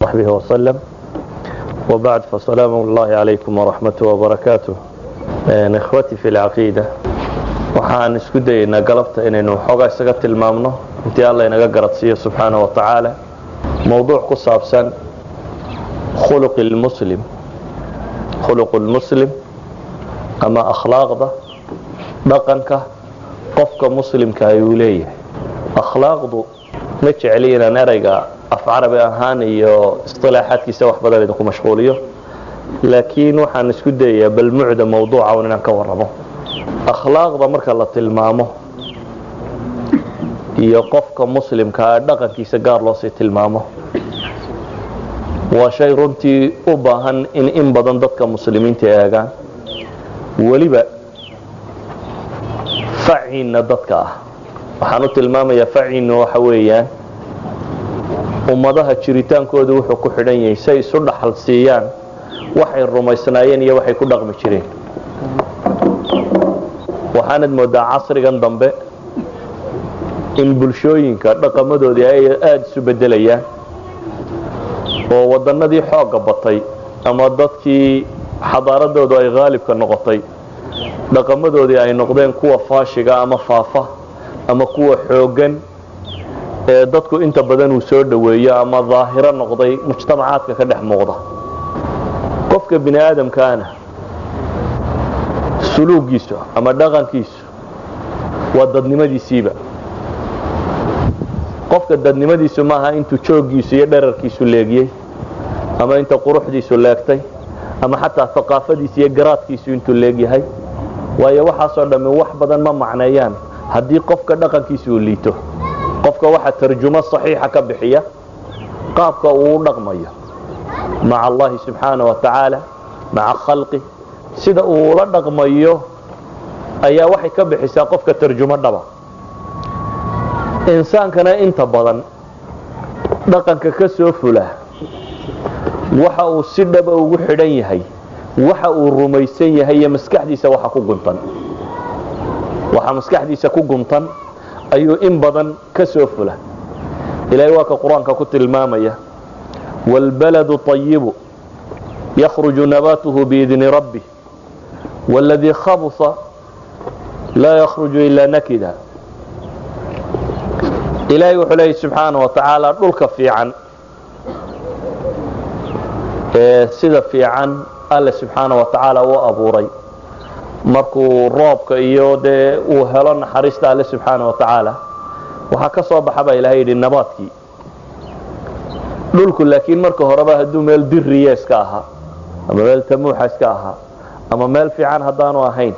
وصحبه وسلم وبعد فسلام الله عليكم ورحمته وبركاته. إخوتي في العقيدة waxaan isku dayeynaa galabta inaynu xoogaa isaga tilmaamno intii alla inaga garadsiiyo subxaanahu wa tacaala mowduuc ku saabsan khuluqul muslim ama akhlaaqda dhaqanka qofka muslimka ayuu leeyahay. akhlaaqdu ma jeceli inaan erayga af carabi ahaan iyo istilaaxaadkiisa wax badan idinku mashquuliyo, laakiin waxaan isku dayayaa balmucda mowduuca inaan ka warramo. akhlaaqda marka la tilmaamo iyo qofka muslimka dhaqankiisa gaar loo sii tilmaamo waa shay runtii u baahan in badan dadka muslimiinta eegaan, weliba faciina dadka ah. waxaan u tilmaamayaa faciina waxa weeyaan ummadaha jiritaankoodu wuxuu ku xidhan yahay say isu dhaxal siiyaan waxay rumaysnaayeen iyo waxay ku dhaqmi jireen. waxaanad moodaa casrigan dambe in bulshooyinka dhaqamadoodii ay aada isu bedelayaan oo wadanadii xooga batay ama dadkii xadaaradoodu ay haalibka noqotay dhaqamadoodii ay noqdeen kuwa faashiga ama faafa ama kuwa xoogan ee dadku inta badan uu soo dhaweeyo ama daahiro noqday mujtamacaadka ka dhex muuqda. qofka bini aadamkaana suluugiisu ama dhaqankiisu waa dadnimadiisiiba. qofka dadnimadiisu maaha intuu joogiisu iyo dherarkiisu leegiyey ama inta quruxdiisu leegtay ama xataa thaqaafadiisu iyo garaadkiisu intuu leegyahay, waayo waxaasoo dhammi wax badan ma macneeyaan haddii qofka dhaqankiisu uu liito. qofka waxa tarjumo saxiixa ka bixiya qaabka uu u dhaqmayo maca allahi subxaanahu wa tacaala maca khalqi, sida uu la dhaqmayo ayaa waxay ka bixisaa qofka tarjumo dhaba. insaankana inta badan dhaqanka ka soo fula waxa uu si dhaba ugu xidhan yahay waxa uu rumaysan yahay iyo maskaxdiisa waxa maskaxdiisa ku guntan ayuu in badan ka soo fula. ilaahay waa ka qur-aanka ku tilmaamaya waalbaladu طayibu yakhruju nabaatuhu biidni rabbih والذي خبث لا يخرج إلا نكدا. إلهي وحليه سبحانه وتعالى dhulka fiican sida fiican alle subxaanaه wa tacaala uu abuuray markuu roobka iyo dee uu helo naxariista alle subxaanaه wa tacaala waxaa ka soo baxa baa ilaahay yidhi nabaadkii. dhulku laakiin marka horeba hadduu meel diriya iska ahaa ama meel tamuuxa iska ahaa ama meel fiican haddaanu ahayn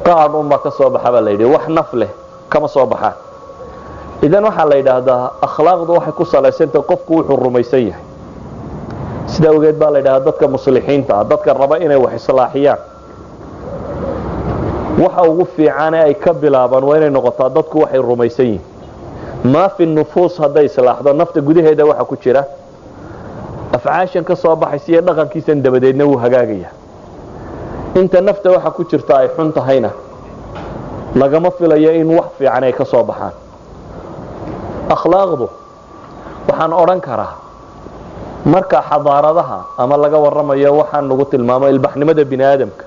qaadh unbaa ka soo baxa baa la yidhi, wax naf leh kama soo baxaan. idan waxaa la yidhaahdaa akhlaaqdu waxay ku salaysantah qofku wuxuu rumaysan yahay. sidaa ogeed baa la yidhahdaa dadka muslixiinta ah, dadka raba inay wax islaaxiyaan, waxa ugu fiicane ay ka bilaabaan waa inay noqotaa dadku waxay rumaysan yihiin. maa fi nufuus hadday islaaxdo nafta gudaheeda waxa ku jira afcaashan ka soo baxaysa iyo dhaqankiisan dabadeedna wuu hagaagaya. inta nafta waxa ku jirta ay xun tahayna lagama filayo in wax fiican ay ka soo baxaan. akhlaaqdu waxaan odhan karaa marka xadaaradaha ama laga warramayo waxaan lagu tilmaamo ilbaxnimada bini aadamka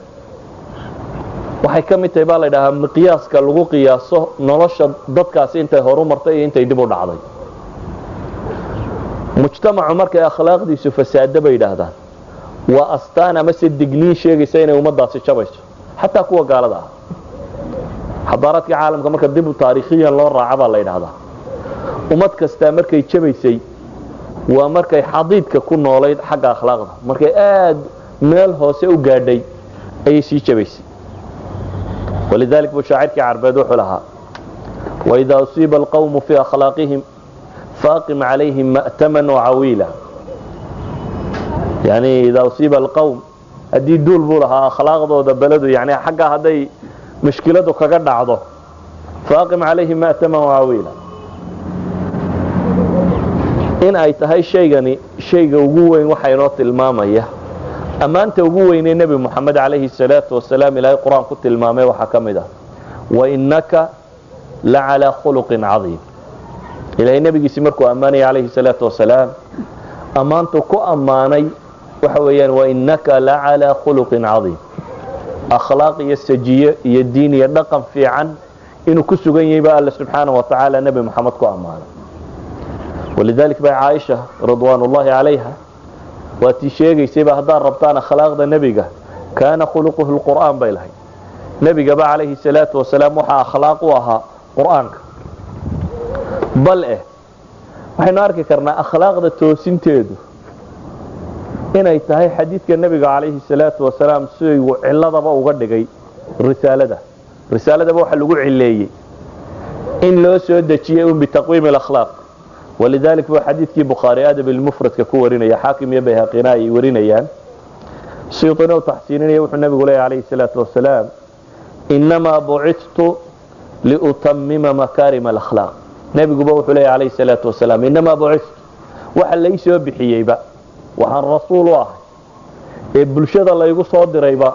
waxay ka mid tahay baa la yidhahaa miqyaaska lagu qiyaaso nolosha dadkaasi intay horu martay iyo intay dib u dhacday. mujtamacu markay akhlaaqdiisu fasaado bay yidhaahdaan waa astaan ama se digniin sheegaysa inay ummadaasi jabayso, xataa kuwa gaalada ah. xadaaraadka caalamka marka dib taariikhiyan loo raaca baa la yidhaahdaa ummad kastaa markay jabaysay waa markay xadiidka ku noolayd xagga akhlaaqda, markay aad meel hoose u gaadhay ayay sii jabaysay. walidaalika buu shaacirkii carbeed wuxuu lahaa waidaa usiiba alqawmu fii akhlaaqihim faaqim calayhim ma'taman wacawiila. yani idaa usiiba alqawm haddii duul buu lahaa akhlaaqdooda beledu yani xagga hadday mushkiladu kaga dhacdo faaqim calayhim ma'taman wacawiila. in ay tahay shaygani shayga ugu weyn waxa inoo tilmaamaya ammaanta ugu weynee nebi moxamed calayhi salaatu wasalaam ilaahay qur-aan ku tilmaamay waxaa ka mid ah wainaka lacalaa khuluqin cadiim. ilaahay nebigiisii markuu ammaanaya calayhi salaatu wasalaam ammaantu ku ammaanay waxa weeyaan wa innaka la ala khuluqin cadiim akhlaaq iyo sajiye iyo diin iyo dhaqan fiican inuu ku sugan yahay baa alla subxaanahu wa tacaala nabi maxamed ku ammaanay walidalik bay caaisha ridwaanullahi calayha waatii sheegaysayba haddaad rabtaan akhlaaqda nebiga kaana khuluquhu lqur'aan bay lahayd nebigaba calayhi salaatu wasalaam waxaa akhlaaq u ahaa qur'aanka bal waxaynu arki karnaa akhlaaqda toosinteedu inay tahay xadiidka nebiga calayhi salaatu wasalaam siduu ciladaba uga dhigay risaaladaba waxa lagu cileeyey in loo soo dejiyey un bitaqwiim alakhlaaq walidalik buu xadiidkii bukhaari adab ilmufradka ku warinaya xaakim iyo bayhaqina ay warinayaan suyuutina uu taxsiininaya wuxuu nebigu leeyahy calayhi salaatu wasalaam inamaa bucithtu liutamima makaarima alakhlaaq nebiguba wuxuu leeyahy calayhi salaatu wasalaam inamaa bucithtu waxa lay soo bixiyeyba waxaan rasuul u ahay ee bulshada laygu soo dirayba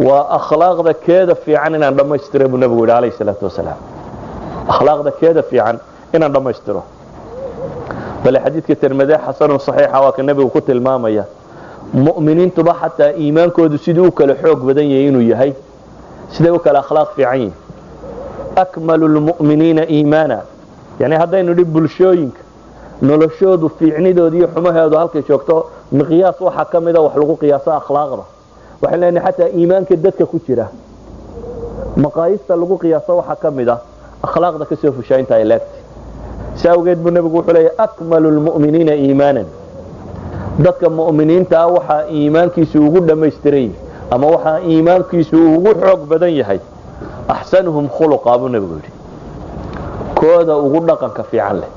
waa akhlaaqda keeda fiican inaan dhammaystiro buu nebigu yidhi calayhi salaatu wasalaam akhlaaqda keeda fiican inaan dhammaystiro bale xadiidka tirmidhi xasanun saxiixa waa ka nebigu ku tilmaamaya mu'miniintuba xataa iimaankoodu siduu u kala xoog badan yahay inuu yahay siday u kala akhlaaq fiican yihin akmalu lmu'miniina iimaana yani haddaynu dhi bulshooyinka noloshoodu fiicnidooda iyo xumaheedu halkay joogto miqyaas waxaa ka mida wax lagu qiyaaso akhlaaqda waxaan leenahay xataa iimaanka dadka ku jira maqaayista lagu qiyaaso waxaa ka mid ah akhlaaqda ka soo fushaa inta ay leegtay si awgeed buu nebigu wuxuu leeyahay akmalu lmu'miniina iimaanan dadka mu'miniinta ah waxaa iimaankiisu ugu dhammaystiran yahay ama waxaa iimaankiisu ugu xoog badan yahay axsanuhum khuluqa buu nebigu yidhi kooda ugu dhaqanka fiican leh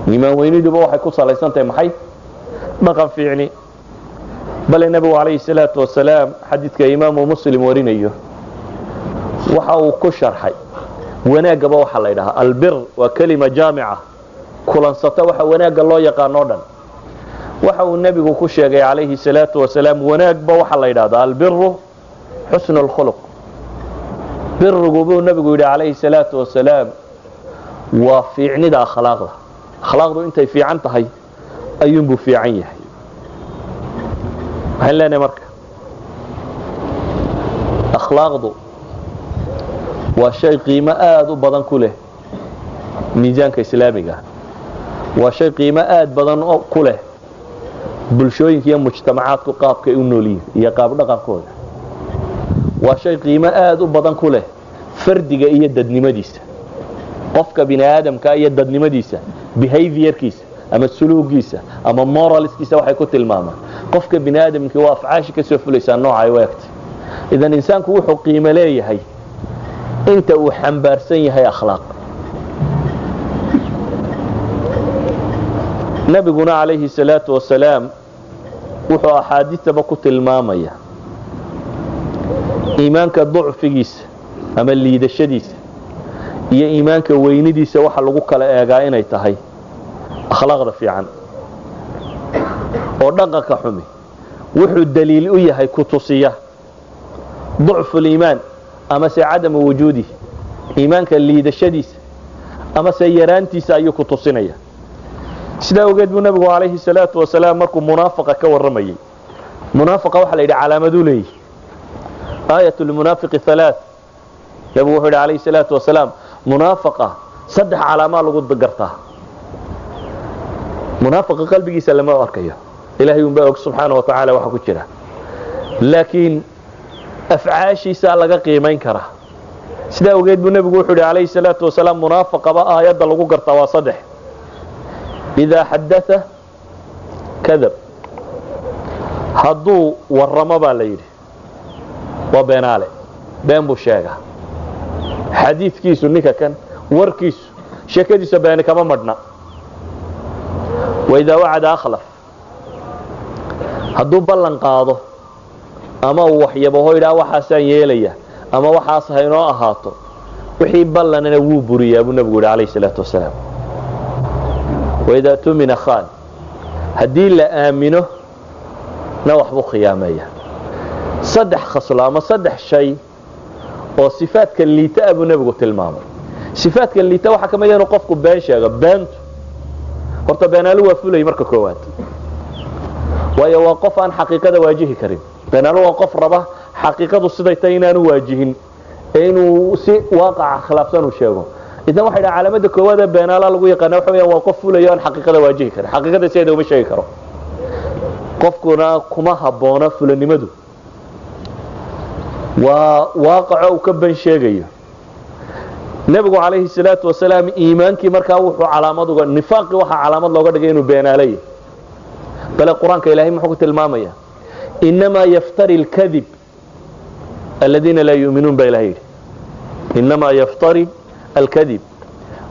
iimaan weyniduba waxay ku salaysan tahay maxay dhaqan fiicni bale nebigu calayhi salaatu wasalaam xadiidka imaamu muslim warinayo waxa uu ku sharxay wanaagaba waxa la yidhahaa albir waa kelima jaamica kulansata waxa wanaagga loo yaqaano o dhan waxa uu nebigu ku sheegay calayhi salaatu wasalaam wanaagba waxa la yidhahdaa albiru xusnu lkhuluq birigu buu nebigu yidhi calayhi salaatu wasalaam waa fiicnida akhlaaqda akhlaaqdu intay fiican tahay ayuunbuu fiican yahay waxaan leenahay marka akhlaaqdu waa shay qiimo aada u badan ku leh miisaanka islaamiga waa shay qiimo aada badan ku leh bulshooyinka iyo mujtamacaadku qaabkay u noolyihin iyo qaab dhaqankooda waa shay qiimo aada u badan ku leh fardiga iyo dadnimadiisa qofka bini aadamka iyo dadnimadiisa behaviorkiisa ama suluugiisa ama moralskiisa waxay ku tilmaamaan qofka bini aadamkii waa afcaashi ka soo fulaysaa nooca ay u egtay idan insaanku wuxuu qiimo leeyahay inta uu xambaarsan yahay akhlaaq nabiguna calayhi salaatu wasalaam wuxuu axaadiistaba ku tilmaamaya iimaanka ducfigiisa ama liidashadiisa iyo iimaanka weynidiisa waxa lagu kala eegaa inay tahay akhlaaqda fiican oo dhaqanka xumi wuxuu daliil u yahay ku tusiya ducfu liimaan ama se cadama wujuudihi iimaanka liidashadiisa ama se yaraantiisa ayuu ku tusinaya sidaa awgeed buu nabigu calayhi salaatu wasalaam markuu munaafaqa ka warramayay munaafaqa waxaa la yidhi calaamaduu leeyihi aayat lmunaafiqi halaath nabigu wuxuu yidhi calayhi salaatu wasalaam munaafaqa 3 calaamaa lagu gartaa munaafaqa qalbigiisa lama arkayo ilaahay unbaa og subxaana wa tacaala waxa ku jira laakiin afcaashiisa laga qiimayn karaa sidaa awgeed buu nebigu wuxuu yidhi calayhi salaatu wasalaam munaafaqaba aayadda lagu gartaa waa 3 idaa xadaa kadab hadduu warramo baa la yidhi waa beenaale been buu sheegaa xadiidkiisu ninka kan warkiisu sheekadiisa beeni kama madhna waidaa wacada akhlaf hadduu ballan qaado ama uu waxyabaho yidhaa waxaasaan yeelaya ama waxaas haynoo ahaato wixii ballanana wuu buriyaa buu nebigu yidhi calayhi salaatu wasalaam waidaa tumina khaan haddii la aamino na waxbuu khiyaameeya 3 khaslo ama 3 shay oo sifaadka liita buu nebigu tilmaamay sifaadka liita waxaa ka mid ah inuu qofku been sheego beentu horta beenaalu waa fulay marka koowaad waayo waa qof aan xaqiiqada waajihi karin beenaalu waa qof raba xaqiiqadu siday tahay inaanu waajihin inuu si waaqaca khilaafsan u sheego idan waxa ila calaamada koowaad ee beenaala lagu yaqaan waxa weeyaan waa qof fulay aan xaqiiqada waajihi karin xaqiiqada sideeda uma sheegi karo qofkuna kuma haboona fulanimadu waa waaqaco uu ka ban sheegayo nabigu calayhi salaatu wasalaam iimaankii markaa wuxuu calaamad uga nifaaqi waxa calaamad looga dhigay inuu beenaalay bal quraanka ilaahay muxuu ku tilmaamaya inma yaftari alkadhib alladina la yu'minun billahi inma yaftari alkadhib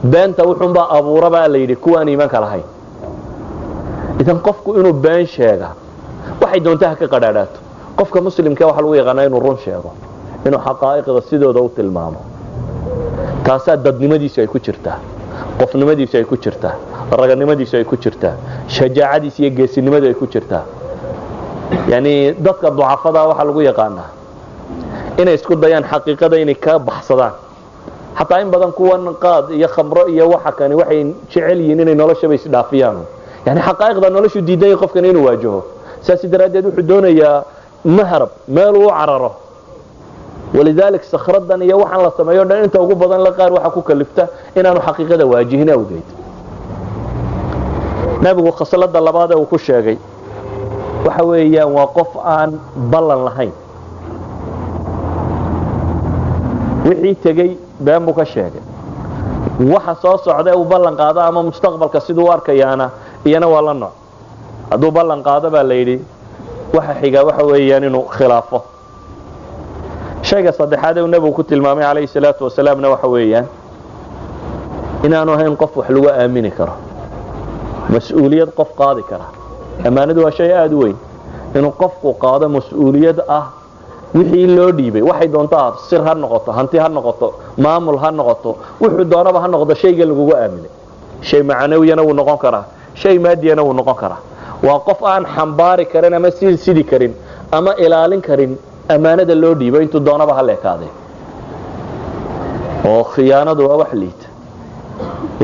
beenta wuxuu ba abuuraba la yiri kuwa aan iimaanka lahayn idan qofku inuu been sheega waxay doontaa ka qadhaadaato qofka muslimka waxa lagu yaqaan inuu run sheego inuu xaqaa'iqda sidooda u tilmaamo taasa dadnimadiisu ay ku jirtaa qofnimadiisu ay ku jirtaa raganimadiisu ay ku jirtaa shajaacadiisu iyo geesinimadu ay ku jirtaa yani dadka ducafada waxa lagu yaqaanaa inay isku dayaan xaqiiqada inay ka baxsadaan hatta in badan kuwan qaad iyo khamro iyo waxa kani waxay jecel yihiin inay noloshaba is dhaafiyaan yani xaqaa'iqda noloshu diiday qofkan inuu waajaho saasi daraadeed wuxuu doonayaa mahrab meel uu cararo ولذلك سخردان iyo waxaan la sameeyo dhan inta ugu badan la qaar waxa ku kalifta inaanu xaqiiqada waajihin awgeed nabigu khasalada labaad uu ku sheegay waxa weeyaan waa qof aan ballan lahayn wixii tagay baan buu ka sheegay waxa soo socday uu ballan qaado ama mustaqbalka sidoo arkayaana iyana waa la nooc haduu ballan qaado baa la yiri waxa xiga waxa weeyaan inuu khilaafo shayga saddexaad ee nabigu ku tilmaamay calayhi salaatu wasalaamna waxa weeyaan inaanu ahayn qof wax lagu aamini karo mas'uuliyad qof qaadi kara amaanadu waa shay aad u weyn inuu qofku qaado mas'uuliyad ah wixii loo dhiibay waxay doontaa sir ha noqoto hanti ha noqoto maamul ha noqoto wuxuu doonaba ha noqdo shayga lagu aaminay shay macnaawiyana uu noqon karaa shay maadiyana uu noqon karaa waa qof aan xambaari karin ama sidi karin ama ilaalin karin amaanada loo dhiibay intuu doonaba ha leekaaday oo khiyaanadu waa wax liita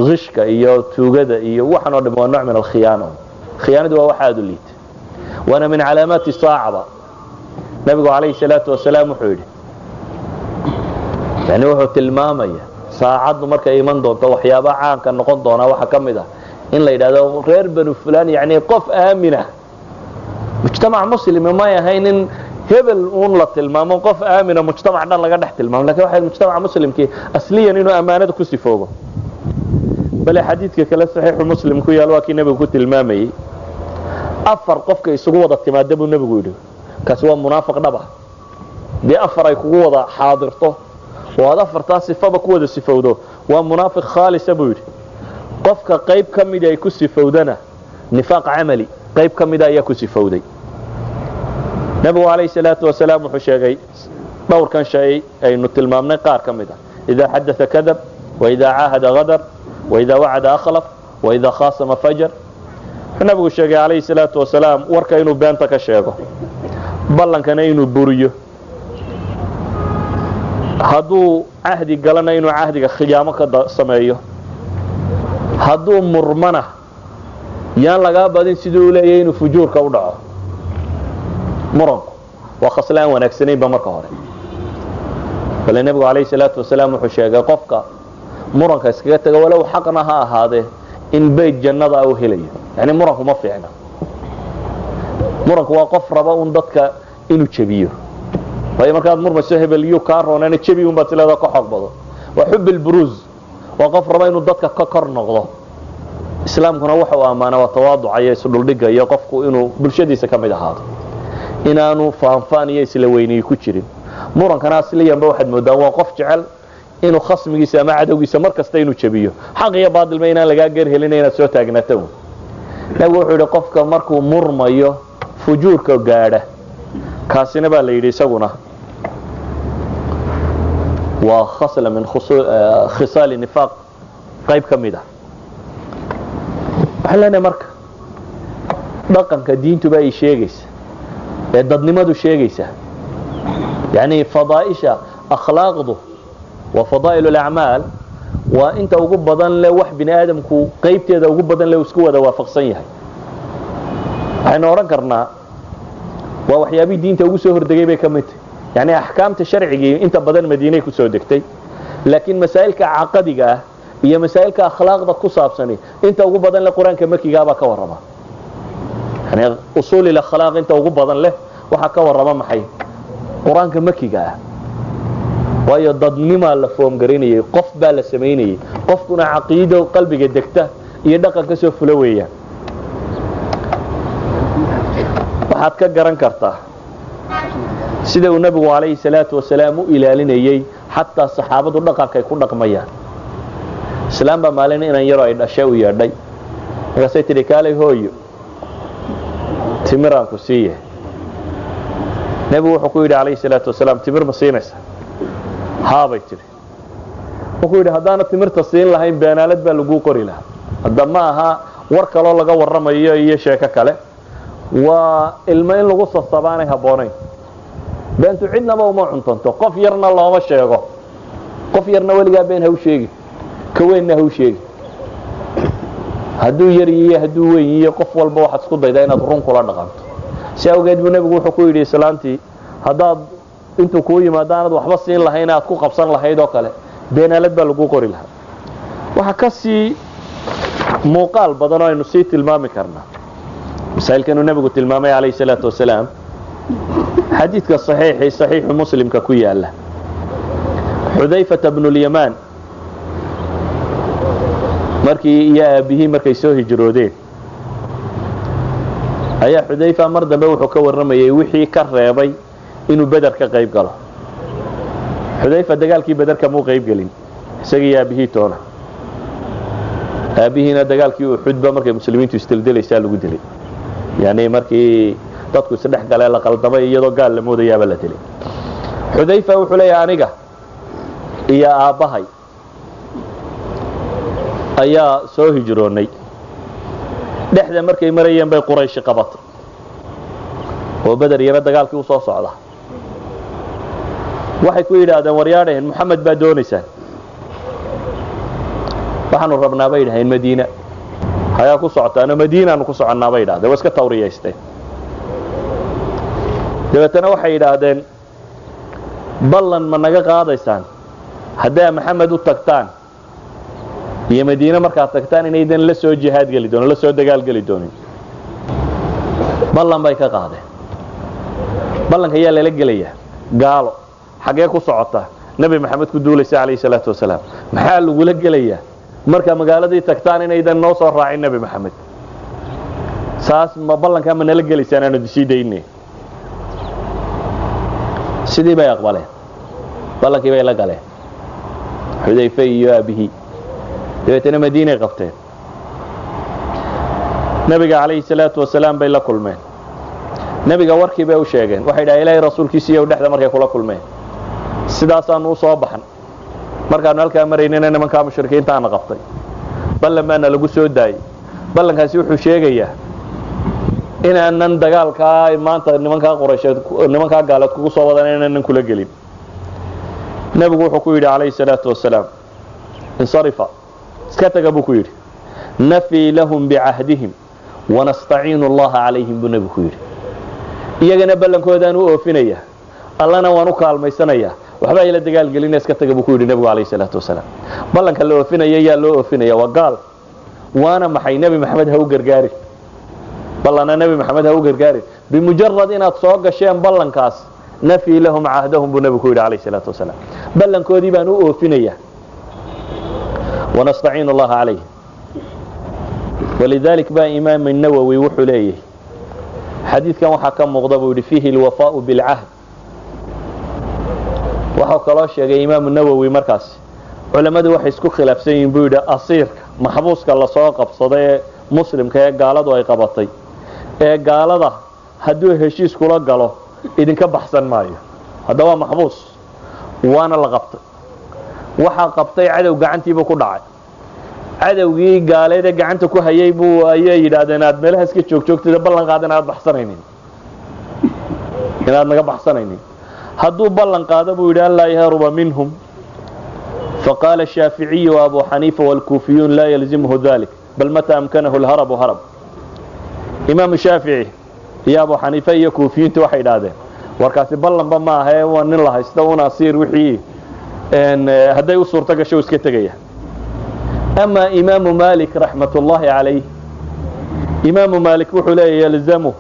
غشka iyo tuugada iyo waxan oo dhimo nooc min al-khiyaano khiyaanadu waa wax aad u liita wana min calaamati saacaba nabigu calayhi salaatu wasalaam wuxuu yiri yani wuxuu tilmaamaya saacadu markay iman doonto waxyaabo caan ka noqon doona waxa kamid ah in la yiraahdo reer banu fulaan yani qof aamina mujtamac muslim ma yahayn hebel uun la tilmaamo qof aamina mujtamac dhan laga dhex tilmaamo laakiin waxa mujtamac muslimkii asliyan inuu amaanada ku sifoobo bal xadiidka kale saxiix muslim ku yaal waa kii nabigu ku tilmaamayay afar qofka isugu wada timaada buu nabigu yiri kaas waa munaafiq dhaba bi afar ay kugu wada xaadirto oo afartaas sifada ku wada sifowdo waa munaafiq khaalis buu yiri qofka qayb kamid ay ku sifowdana nifaaq amali qayb kamid ay ku sifowday nabigu calayhi salaatu wasalaam wuxuu sheegay dhowr kan shay aynu tilmaamnay qaar kamid ah idha hadatha kadab wa idha aahada ghadar وإذا وعد أخلف وإذا خاصم فجر النبي الشيخ عليه الصلاة والسلام ورك إنه بينتك الشيخ بلن كان إنه بريه هدو عهدي قالنا إنه عهدي خيامك سمعيه هدو مرمنة يان لقى بعدين سيدوا لي إنه فجور كودعه مرن وخصلان ونكسنين بمركه فالنبي عليه الصلاة والسلام وحشيخ قفك muranka iskaga taga walaw xaqna ha ahaade in bayt jannada uu helayo yani muranku ma fiicna muranku waa qof raba un dadka inuu jabiyo way markaad murmayso hebel iyo ka roonana jabiyo un batilada ka xog bado wa hubbil buruz waa qof raba inuu dadka ka kor noqdo islaamkuna waxa uu amaana waa tawaaduc ay isu dhuldhiga iyo qofku inuu bulshadiisa kamid ahaado inaanu faanfaan iyo isla weynay ku jirin murankana asliyan ba waxad moodaa waa qof jecel inuu khasmigiisa ama cadawgiisa markasta inuu jabiyo xaq iyo baadil ma inaan laga gaar helin inaad soo taagnaato nabigu wuxuu yiri qofka markuu murmayo fujuurka gaadha kaasina baa la yiri isaguna waa khasla min khisal nifaq qayb kamida waxalana marka dhaqanka diintu baa ay sheegaysa ee dadnimadu sheegaysa yani fadaa'isha akhlaaqdu وفضائل الأعمال waa inta ugu badan leh wax bini aadamku qaybteeda ugu badan leh isku wada waafaqsan yahay waxaynu oran karnaa waa waxyaabihii diinta ugu soo hordegay bay ka mid tahay yani axkaamta sharciga inta badan madiinay ku soo degtay laakiin masaa'ilka caqadiga ah iyo masaa'ilka akhlaaqda ku saabsan inta ugu badan leh quraanka makiga baa ka warrama yani usul ila akhlaaq inta ugu badan leh waxa ka warrama maxay quraanka makiga ah waayo dadnima la foom garinayay qof baa la sameeyay qofkuna aqeedo qalbiga degta iyo dhaqan ka soo fula weeyaan waxaad ka garan kartaa sida uu nabigu kaleey salaatu wasalaam u ilaalinayay hatta saxaabadu dhaqankay ku dhaqmayaan islaam ba maalin inaan yaro ay dhashay u yeedhay markaasay tiri kaalay hooyo timiraan ku siiyay nabigu wuxuu ku yidhi kaleey salaatu wasalaam timir ma siinaysa haabay tiri wuxuu yidhi haddaana timirta siin lahayn beenaalad baa lagu qori lahaa hadda ma aha war kaloo laga warramayo iyo sheeko kale waa ilmo in lagu sasabaanay haboonayn beentu cidnaba uma cuntanto qof yarna looma sheego qof yarna weligaa been ha u sheegi ka weynna ha u sheegi hadduu yar iyo hadduu weyn iyo qof walba waxaad isku daydaa inaad run kula dhaqanto si awgeed buu nabigu wuxuu ku yidhi islaantii haddaad intuu kuu yimaado aanad waxba siin lahayn aad ku qabsan lahayd oo kale beenaalad baa lagu qori lahaa waxa ka sii muuqaal badan oo aynu sii tilmaami karnaa masaa'ilkanu nabigu tilmaamay calayhi salaatu wasalaam xadiidka saxiixu muslimka ku yaala xudayfata bnu lyamaan markii iyo aabihii markay soo hijroodeen ayaa xudayfa mar dambe wuxuu ka warramayay wixii ka reebay inuu beder ka qayb galo xudayfa dagaalkii beder kamuu qayb gelin isagii aabihii toona aabihiina dagaalkii uxudba markay muslimiintu isdildilaysaa lagu dilay yani markii dadku isdhex galee la qaldamay iyadoo gaal la moodayaaba la dilay xudayfa wuxuu leeyahay aniga iyo aabbahay ayaa soo hijroonay dhexda markay marayeen bay quraysh qabatay oo beder yara dagaalkii u soo socda waxay ku yidhaahdeen waryaadheen maxamed baa doonaysaan waxaanu rabnaa bay yidhahdeen madiina hayaa ku socotaano madiinaanu ku soconnaa bay yidhahdeen waa iska tawriyaysteen dabeetana waxay yidhaahdeen ballan ma naga qaadaysaan haddaa maxamed u tagtaan iyo madiina markaad tagtaan inaydan la soo jihaad geli doonin la soo dagaal geli doonin ballan bay ka qaadeen ballanka ayaa lala gelayaa gaalo xagee ku socota nabi maxamed ku duulaysa calayhi salaatu wasalaam maxaa lagula gelayaa marka magaaladii tagtaan inaydan noo soo raacin nabi maxamed saas ma ballankaa ma nala gelaysaan aanu sii daynay sidii bay aqbaleen ballankii bay la galeen xudayfe iyo aabihii dabeetana madiinay qabteen nabiga calayhi salaatu wasalaam bay la kulmeen nabiga warkii bay u sheegeen waxay dhahay ilaahay rasuulkiisiiyo dhexda markay kula kulmeen sidaasaanu u soo baxan markaanu halkaa maraynayna nimankaa mushrikiintaana qabtay ballan baana lagu soo daayey ballankaasi wuxuu sheegayaa inaanan dagaalkaa maanta nimankaa quraysheed nimankaa gaaleed kugu soo wadan inaanan kula gelin nabigu wuxuu ku yidhi calayhi salaatu wasalaam insarifa iska taga buu ku yidhi nafii lahum bicahdihim wanastaciinu allaha calayhim buu nabigu ku yidhi iyagana ballankoodaanu u oofinaya allana waan u kaalmaysanayaa waxba ila dagaalgelina iska taga buu ku yidhi nabigu calayhi salaatu wasalaam ballanka la oofinaya yaa loo oofinaya waa gaal waana maxay nebi maxamed ha u gargaari ballana nebi maxamed ha u gargaari bimujarad inaad soo gasheen ballankaas nafii lahum cahdahum buu nabigu ku yidhi calayhi salaatu wasalaam ballankoodii baan u oofinayaa wanastaciinu allaha calayhim walidalik baa imaam الnawowi wuxuu leeyahay xadiidkan waxaa ka muuqda buu yidhi fiihi alwafaau bilcahd waxau kaloo sheegay imaamu nawowi markaas culammadu waxay isku khilaafsan yihiin buu yidhi asiirka maxbuuska lasoo qabsada ee muslimka ee gaaladu ay qabatay ee gaalada hadduu heshiis kula galo idinka baxsan maayo hadda waa maxbuus waana la qabtay waxaa qabtay cadow gacantiibuu ku dhacay cadowgii gaaleedee gacanta ku hayay buu ayay yidhaahdeen aad meelaha iska joogjoogtida ballan qaada inaad baxsanaynin inaad naga baxsanaynin hadduu ballan qaado buu yidhi an laa yahruba minhum فقال الشافعي وأبو حنيفة والكوفيون لا يلزمه ذلك بل متى أمكنه الهرب هرب. إمام الشافعي يا أبو حنيفة يا كوفيون توحيد هذا warkaasi ballanba ma aha waa nin la haysto una asiir wixii haday u suurta gasho iska tagaya. ama imaam Malik rahmatullahi alayhi imaam Malik wuxuu leeyahay yalzamu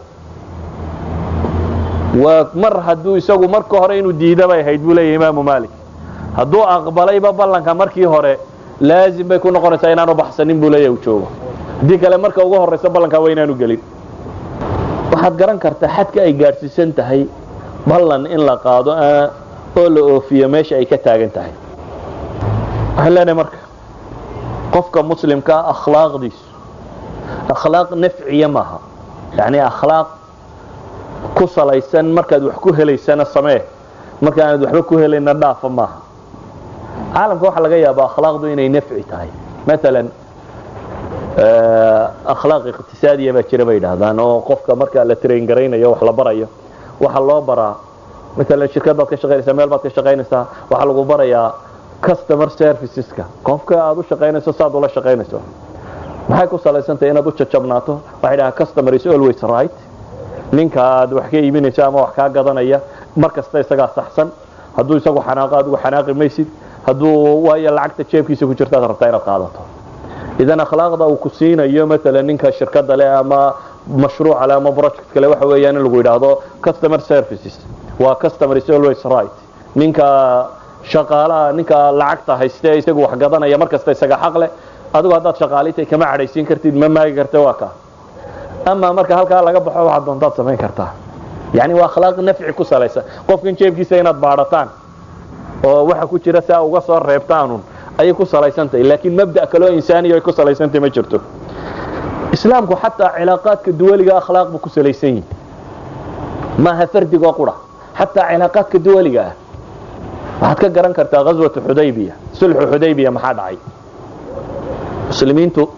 wa mar haduu isagu marka hore inuu diidabay hayd buu leeyahay imaam Malik haduu aqbalayba ballanka markii hore laazim bay ku noqonaysaa inaanu baxsanin buu leeyahay u joogo dii kale marka ugu horeysa ballanka waa inaanu galin. waxaad garan kartaa xadka ay gaarsiisan tahay ballan in la qaado oo la oofiyo meesha ay ka taagan tahay. waxaan leenahay marka qofka muslimka akhlaaqdiisu akhlaaq nafciya maaha yani akhlaaq ku salaysan markaad wax ku helaysana samee markaad waxba ku helayna dhaafa maaha. caalamka waxa laga yaabaa akhlaaqdu inay nafci tahay مثلا akhlaaq iqtisaadiya baa jira bay yiraahdaan oo qofka marka la train gareynayo wax la barayo waxa loo baraa مثلا shirkad baad ka shaqeynaysaa meel baad ka shaqeynaysaa waxa lagu barayaa customer serviceska qofka aad u shaqeynayso saad ula shaqeynayso maxay ku salaysantahay inaad u jajabnaato waxay dhahaa customer is always right ninka aad wax ka iibinayso ama wax ka gadanaya markasta isaga saxsan haduu isagu xanaaqaad ugu xanaaqi maysid haduu waayo lacagta jeebkiisa ku jirta rabtaa inaad qaadato. idan akhlaaqda uu ku siinayo مثلا ninka shirkadda leh ama mashruuc ama project kale waxa weeyaan in lagu yiraahdo customer services waa customer is always right ninka shaqaalaha ninka lacagta haysta isagu wax gadanaya markasta isaga xaq leh adigu hadaad shaqaalintay kama cadhaysiin kartid ma maagi kartaa waa ka ama marka halka laga baxo waxa doontaad sameyn kartaa yani waa akhlaaq nafci ku salaysan qofkan jeebkiisa inaad baarataan oo waxa ku jira saa uga soo reebtaan ay ku salaysantahay laakiin mabda kale oo insaaniyo ay ku salaysantahay ma jirto. islaamku hatta cilaaqaadka duwaliga akhlaaq buu ku salaysan yahay ma ha fardiga qura hatta cilaaqaadka duwaliga waxaad ka garan kartaa ghazwat Hudaybiya sulhu Hudaybiya maxaa dhacay muslimiintu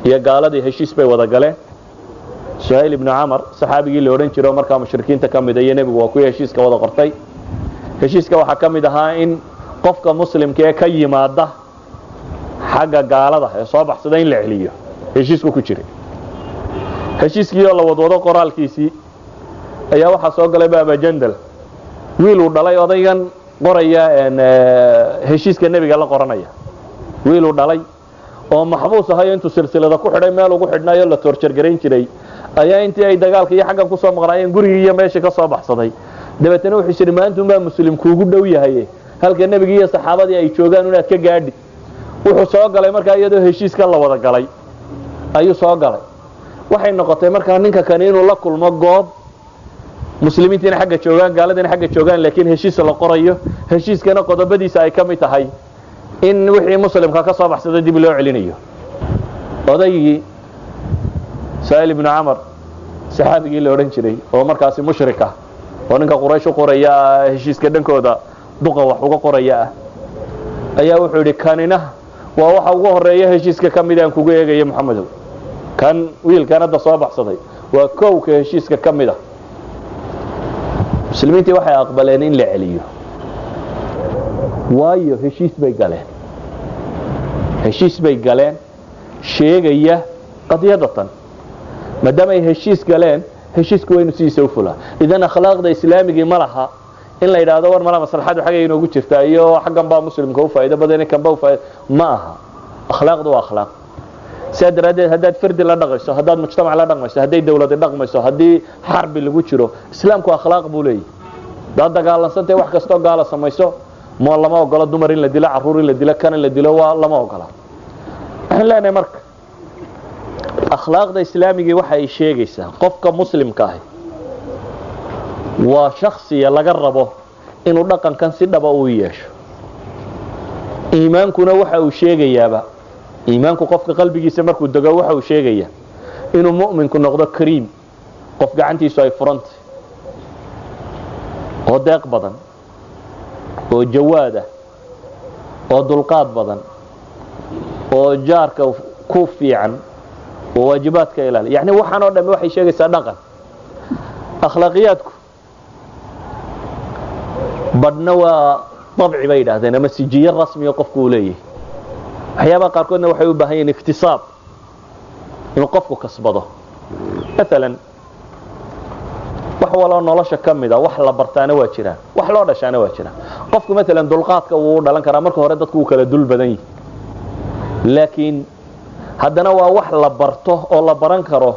iyo gaaladii heshiis bay wada galeen. Suhayl ibn Amr saxaabigii la oran jiray markaa mushrikiinta kamid ah nabigu waa ku heshiiska wada qortay. heshiiska waxa kamid ahaa in qofka muslimka ee ka yimaada xagga gaalada ee soo baxsada in la celiyo heshiisku ku jiray. heshiiskii la wadwado qoraalkiisii ayaa waxa soo galay Baba Jandal wiil uu dhalay odaygan qoraya heshiiska nabiga la qoranaya wiil uu dhalay oo maxbuus ahay intuu silsilada ku xidhay meel ugu xidhnayo la torture gareyn jiray ayaa intii ay dagaalka iyo xaggan ku soo maqnaayeen gurigii iyo meeshii ka soo baxsaday dabeetana wuxuu shiri maanta ma muslimku ugu dhow yahay halka nabiga iyo saxaabadii ay joogaan inaad ka gaadhi wuxuu soo galay markaa iyadoo heshiiska la wada galay ayuu soo galay. waxay noqotay markaa ninka kan inuu la kulmo goob muslimiintiina xagga joogaan gaaladina xagga joogaan laakiin heshiis la qorayo heshiiskana qodobadiisa ay kamid tahay in wixii muslimka ka soo baxsaday dib loo celinayo. odaygii Suhayl ibn Amr saxaabigii la oran jiray oo markaasi mushrika oo ninka Quraysh qoraya heshiiska dhankooda duqa wax uga qoraya ayaa wuxuu yiri kanina waa waxa ugu horeeya heshiiska kamid aan kugu eegayo Maxamedow kan wiilkan hadda soo baxsaday waa kowka heshiiska kamid ah. muslimiintii waxay aqbaleen in la celiyo waayo heshiis bay galeen sheegaya qadiyadatan maadaama ay heshiis galeen heshiisku waynu siisa u fulaa. idan akhlaaqda islaamiga ma laha in la yiraahdo war mala maslaxadu xagay inoogu jirtaa iyo xaggan baa muslimka u faa'iido badan kan baa u faa'iido ma aha. akhlaaqdu waa akhlaaq saadaradeed hadaad fardi la dhaqayso hadaad mujtamac la dhaqmayso haday dawlad dhaqmayso hadii xarbi lagu jiro islaamku akhlaaq buu leeyahay. dad dagaalansantii wax kasto gaala samayso ma lama ogola dumar in la dilo caruur in la dilo kan in la dilo waa lama ogola. waxaan leenahay marka akhlaaqda islaamiga waxa ay sheegaysaa qofka muslimka ah waa shakhsiya laga rabo inuu dhaqankan si dhaba u yeesho. iimaankuna waxa uu sheegayaaba iimaanku qofka qalbigiisa markuu dago waxa uu sheegayaa inuu mu'minku noqdo kariim qof gacantiisu ay furantay oo deeq badan oo jawaad ah oo dulqaad badan oo jaarka ku fiican oo waajibaadka ilaaliya yani waxaan oo dhan waxay sheegaysaa dhaqan. akhlaaqiyadku badna waa طبعي bay yidhaahdeen ama sijiye rasmiya qofku uu leeyahay waxyaabaha qaarkoodna waxay u baahan yihiin iktisaab inuu qofku kasbado maalan wax waloo nolosha ka mid ah wax la bartaana waa jiraan wax loo dhashaana waa jiraan qofku maalan dulqaadka wuu dhalan karaa marka hore dadku uu kala dul badan yahay laakiin haddana waa wax la barto oo la baran karo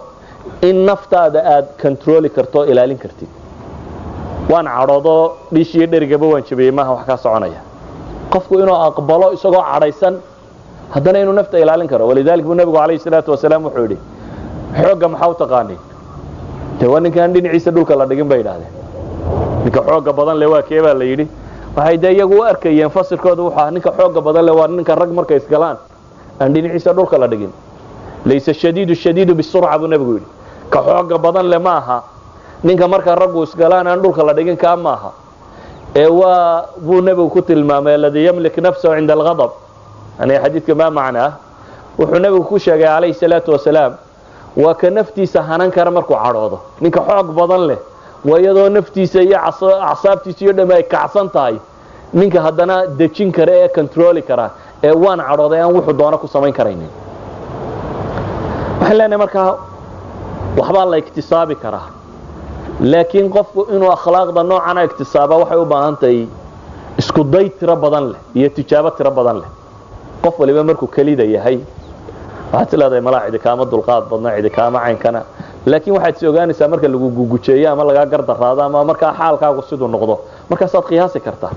in naftaada aad controli karto oo ilaalin kartid waan cadhoodo dhiishiyo dherigaba waan jabiyey maaha wax ka soconaya qofku inuu aqbalo isagoo cadhaysan haddana inuu nafta ilaalin karo walidaalika buu nabigu calayhi salaatu wasalaam wuxuu yidhi xoogga maxaa u taqaaniin dee waa ninkaan dhinaciisa dhulka la dhigin bay yidhaahdeen ninka xoogga badan le waa kee baa la yidhi waxay dee iyagu u arkayeen fasirkooda wuxuu ahaa ninka xoogga badan le waa ninka rag markay isgalaan aan dhinaciisa dhulka la dhigin laysa shadiidu bisurca buu nabigu yidhi ka xoogga badan le ma aha ninka marka raggu isgalaan aan dhulka la dhigin kaa maaha ee waa buu nabigu ku tilmaamay alladii yamlik nafsahu cinda alghadab yani xadiidka maa macnaa wuxuu nabigu ku sheegay calayhi salaatu wasalaam waa ka naftiisa hanan kara markuu cadhoodo ninka xoog badan leh waa iyadoo naftiisa iyo acsaabtiisa iyo dhammi ay kacsan tahay ninka haddana dejin kara ee controli kara ee waan cadhooday aan wuxuu doono ku samayn karaynin waxaan leenahay markaa waxbaa la iktisaabi karaa laakiin qofku inuu akhlaaqda noocana iktisaaba waxay u baahan tahay isku day tiro badan leh iyo tijaabo tiro badan leh qof waliba markuu kelida yahay waxaad leedahay malaa cidi kaama dulqaad badna cidi kaama caynkana laakiin waxaad is ogaanaysaa marka lagu gugujeeyo ama lagaa gardaraado ama markaa xaalkaagu siduu noqdo markaasaad qiyaasi kartaa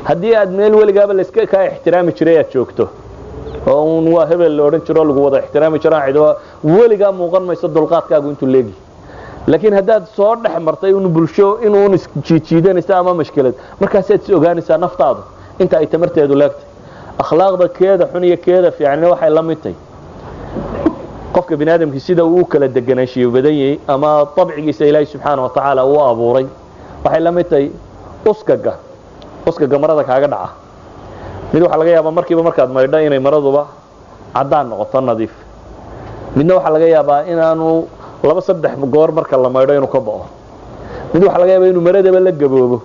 haddii aad meel weligaaba layska kaa ixtiraami jiray aad joogto oo uun waa hebel la odhan jiro lagu wada ixtiraami jiro cid weligaa muuqan mayso dulqaadkaagu intuu leegi laakiin haddaad soo dhex martay un bulsho inuun isjiijiidanaysa ama mashkilad markaasaad is ogaanaysaa naftaadu inta ay tamarteedu leegtay akhlaaqda keeda xun iyo keeda fiicnina waxay la mid tahay qofka bini aadamkii sida uu kala deganaanshiyo badan yahay ama dabcigiisa ilaahay subxaana wa tacaala uu abuuray waxay la mid tahay uskaga marada kaaga dhaca mid waxaa laga yaabaa markiiba markaad maydho inay maraduba caddaan noqoto nadiif midna waxaa laga yaabaa inaanu 2-3 goor marka la maydho inuu ka bao mid waxaa laga yaabaa inuu maradaba la gaboobo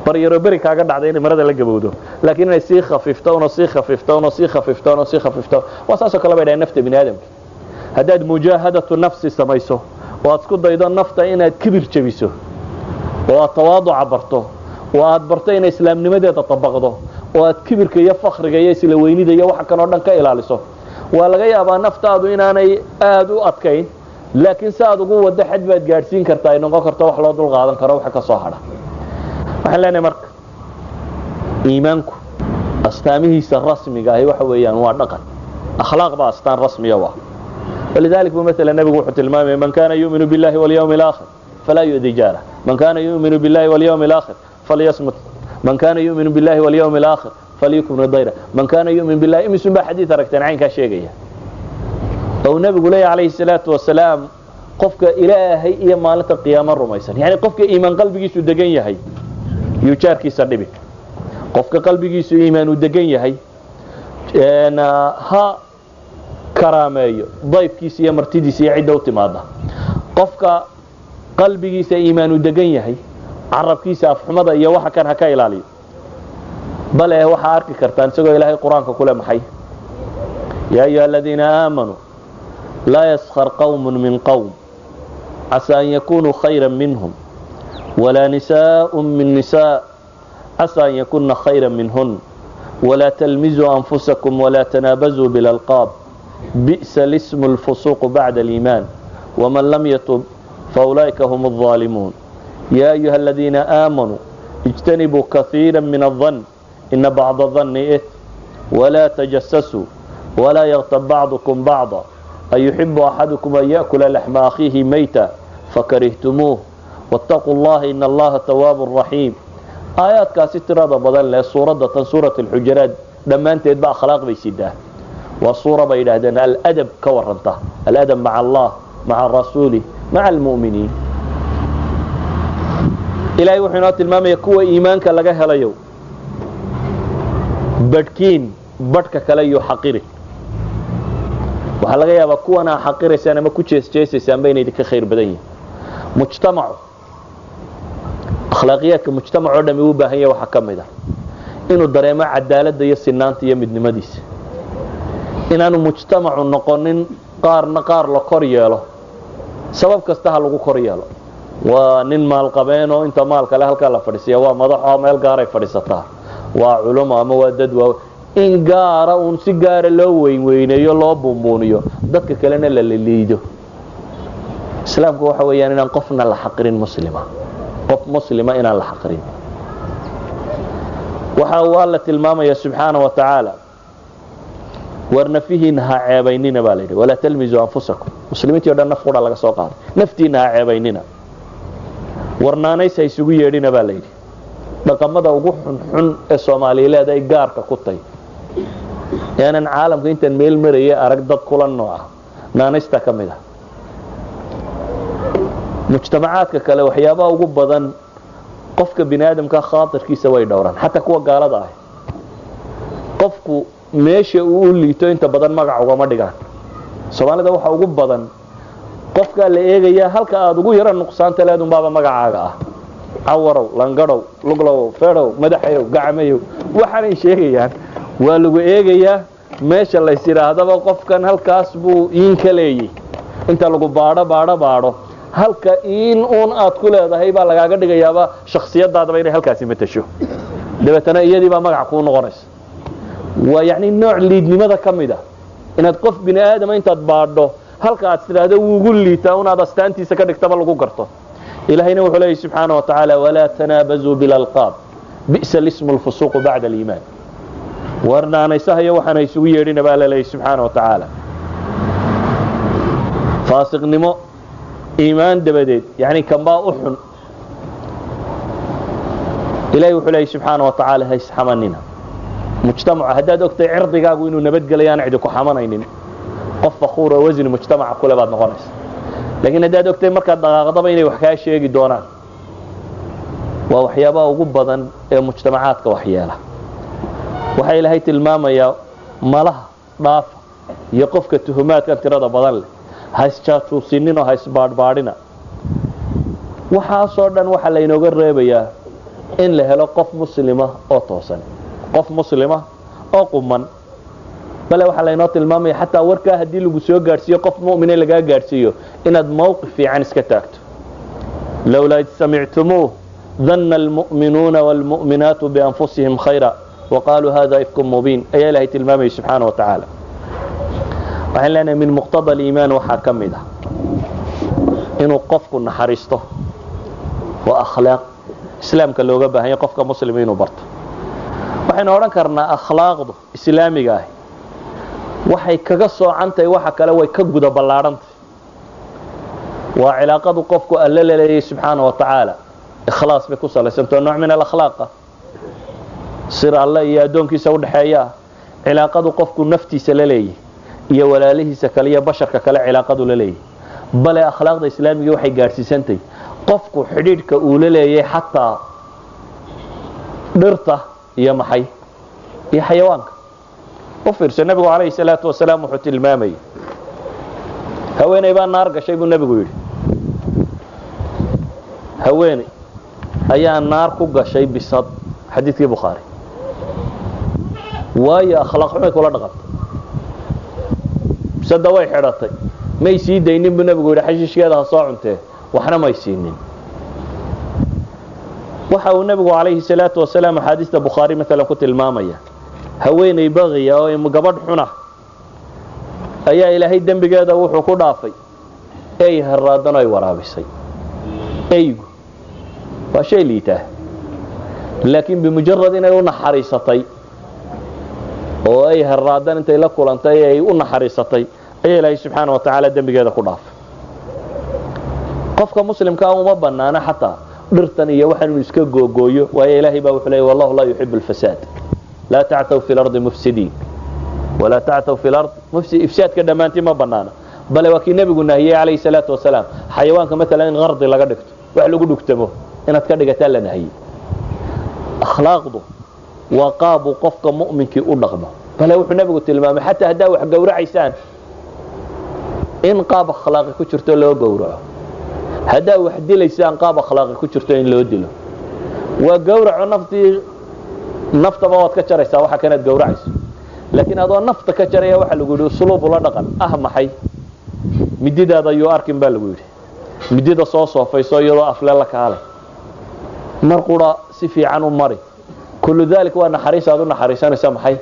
baryaro beri kaaga dhacday inay marada la gabowdo laakiin inay sii khafiifto una sii khafiifto una sii khafiifto una sii khafiifto waa saasoo kale bay dhahay nafta bini aadamka haddaad mujaahadatu nafsi samayso oo aad isku daydo nafta inaad kibir jabiso oo aad tawaaduca barto oo aad barto inay islaamnimadeeda tabaqdo oo aad kibirka iyo fakriga iyo isla weynida iyo waxa kanoo dhan ka ilaaliso waa laga yaabaa naftaadu inaanay aad u adkayn laakiin si aad ugu wado xad baad gaadhsiin kartaa ay noqon karto wax loo dul qaadan karo waxa ka soo hadha waxaan leenahay marka iimaanku astaamihiisa rasmiga ahi waxa weeyaan waa dhaqan akhlaaq baa astaan rasmiya waa ولذلك مثلا النبي وحده المامي من كان يؤمن بالله واليوم الآخر فلا يؤذي جاره من كان يؤمن بالله واليوم الآخر فليصمت من كان يؤمن بالله واليوم الآخر فليكن ضيره من كان يؤمن بالله امس با حديث ركتن عين كشيغيا او النبي قال عليه الصلاه والسلام قفك الهي iyo maalinta qiyaamada rumaysan yani qofka iimaan qalbigiisu degan yahay yujarkiisa dhibi qofka qalbigiisu iimaan u degan yahay ha karaameeyo dayfkiisa iyo martidiisa iyo cidda u timaada qofka qalbigiisa iimaan u degan yahay carabkiisa afxumada iyo waxa kan ha ka ilaaliyo bal waxa arki kartaan isagoo ilaahay quraanka kule maxay yaa ayyuha alladina aamanu la yaskhar qawmun min qawm asa an yakunu khayran minhum wala nisaa'un min nisaa' asa an yakunna khayran minhun wala talmizu anfusakum wala tanabazu bil alqab بئس الاسم الفسوق بعد الإيمان ومن لم يتب فأولئك هم الظالمون يا أيها الذين آمنوا اجتنبوا كثيرا من الظن إن بعض الظن إثم ولا تجسسوا ولا يغتب بعضكم بعضا أيحب أحدكم أن يأكل لحم أخيه ميتا فكرهتموه واتقوا الله إن الله تواب رحيم آيات كاسترة بدل سورة الحجرات لما أنت يتبع أخلاق بيسيدها والصورة بينهدنا الأدب كورنته الأدب مع الله مع الرسول مع المؤمنين إلهي وحينات المام يكوى إيمانك لقاها ليو بدكين بدك كليو حقيري وحلقا يابا كوانا حقيري سانا ما كوشيس جيسي سان بين يدك خير بدنيا مجتمع أخلاقيات مجتمع عدم يوبا هي وحكم ده inuu dareemo cadaaladda iyo sinaanta iyo midnimadiisa inaanu mujtamacu noqonin qaarna qaar la kor yeelo sabab kasta ha lagu kor yeelo waa nin maalqabeen oo inta maal kale halkaa la fadhiisiya waa madax oo meel gaaray fadhiisataa waa culimo ama waa dad waa in gaara uun si gaara loo weynweyneeyo loo buunbuuniyo dadka kalena la liido islaamku waxa weeyaan inaan qofna la xaqirin muslima qof muslima inaan la xaqirin waxa uu alla tilmaamaya subxaanahu wa tacaala warna fihiina ha ceebaynina baa layidhi walaa talmizu anfusakum muslimiintii o dhan naf qudha laga soo qaaday naftiina ha ceebaynina warnaanays ha isugu yeedhina baa layidhi dhaqamada ugu xunxun ee soomaaliyeed ay gaarka ku tahay yaanan caalamka intaan meel marayay arag dad kula nooca naanaysta ka mid ah mujtamacaadka kale waxyaabaha ugu badan qofka bini aadamka khaatirkiisa way dhowraan xataa kuwa gaalada ah qofku meesha uu u liito inta badan magac ugama dhigaan soomaalida waxa ugu badan qofka la eegaya halka aad ugu yara nuqsaanta leedun baaba magacaaga ah cawarow langadhow luglow feedow madaxayow gacmayow waxaanay sheegayaan waa lagu eegayaa meesha lays yidhaahdaba qofkan halkaas buu iin ka leeyay inta lagu baadho halka in uun aad ku leedahay baa lagaaga dhigayaaba shakhsiyadaadaba inay halkaasi matasho dabeetana iyadii baa magac kuu noqonaysa waa yacni nooc liidnimada ka mid ah inaad qof bini aadama intaad baadho halka aad tidhaahdo wuugu liitaa unaad astaantiisa ka dhigtaba lagu garto ilaahayna wuxuu leeyahy subxaana wa tacaala walaa tanaabazuu bilalqaab bi'sa lismu lfusuuqu bacda aliimaan warnaanaysahayo waxaana isugu yeedhina baa la leeyahy subxaana wa tacaala faasiqnimo iimaan dabadeed yani kanbaa u xun ilahay wuxuu leeyahy subxaana wa tacaala ha isxamanina mujtamaca haddaad ogtay cirdigaagu inuu nabadgelayaan cidi ku xamanaynin qof fakuur oo wasni mujtamaca kule baad noqonaysa laakiin haddaad ogtay markaad dhaqaaqdaba inay wax kaa sheegi doonaan waa waxyaabaha ugu badan ee mujtamacaadka waxyeela waxaa ilaahay tilmaamayaa malaha dhaafa iyo qofka tuhumaadkan tirada badan leh ha isjaajuusinin oo ha isbaadhbaadhina waxaasoo dhan waxaa laynooga reebayaa in la helo qof muslima oo toosan qof muslima oo quman bale waxaa laynoo tilmaamaya xataa warkaa haddii lagu soo gaadhsiiyo qof mu'mine lagaa gaadhsiiyo inaad mawqif fiican iska taagto lowlaa id samictumuuh danna almu'minuuna waalmu'minaatu bianfusihim khayra waqaaluu hada ifkum mubiin ayaa ilaahay tilmaamayay subxaana wa tacaala waxaan leenahay min muqtada aliimaan waxaa ka mid ah inuu qofku naxariisto waa akhlaaq islaamka looga baahanya qofka muslima inuu barto waxaynu odhan karnaa akhlaaqdu islaamiga ahi waxay kaga soocantahay waxa kale way ka guda ballaadhantahy waa cilaaqadu qofku alla la leeyahay subxaana wa tacaala ikhlaas bay ku salaysantao nooc min alakhlaaqa sir alle iyo addoonkiisa udhaxeeya cilaaqadu qofku naftiisa la leeyahy iyo walaalihiisa kale iyo basharka kale cilaaqadu la leeyahy bale akhlaaqda islaamiga waxay gaadhsiisantahy qofku xidhiidhka uu la leeyahay xataa dhirta iyo maxay iyo xayawaanka u fiirso nebigu calayhi salaatu wasalaam wuxuu tilmaamayay haweeney baa naar gashay buu nebigu yidhi haweeney ayaa naar ku gashay bisad xadiidkii bukhaari waayo akhlaaq xumay kula dhaqantay bisada way xidhatay may sii daynin buu nebigu yidhi xashiishkeeda ha soo cuntee waxna may siinin waxa uu nebigu calayhi salaatu wasalaam axaadiista bukhaari maalan ku tilmaamaya haweeney baqiya oo gabadh xuna ayaa ilaahay dembigeeda wuxuu ku dhaafay ey haraadan ay waraabisay eygu waa shay liitaa laakiin bimujarad inay u naxariisatay oo ay haraadan intay la kulantay ay u naxariisatay ayaa ilaahay subxaana wa tacaala dembigeeda ku dhaafay qofka muslimkaa uma banaana xataa dhirtan iyo waxaan inuu iska googooyo waayo ilaahay baa wuxuu leeyahy wallahu laa yuxibu alfasaad laa tactaw fi lardi mufsidiin walaa tactaw fi lard ifsaadka dhammaantii ma banaana bale waa kii nebigu nahiyey calayhi salaatu wasalaam xayawaanka maalan in qardi laga dhigto wax lagu dhugtamo inaad ka dhigataa la nahiyey akhlaaqdu waa qaabuu qofka mu'minkii u dhaqmo bale wuxuu nebigu tilmaamay xataa haddaa wax gowracaysaan in qaab akhlaaqi ku jirto loo gowraco haddaa wax dilaysaan qaab akhlaaqi ku jirto in loo dilo waa gowraco naftii naftaba waad ka jaraysaa waxa kanaad gowracayso laakiin adoo nafta ka jaraya waxa lagu yiri usluub la dhaqan maxay mididaada ayuu arkin baa lagu yiri midida soo soofayso iyadoo afle la kaale marqura si fiican u mari kullu dalik waa naxariisaadu naxariisanaysa maxay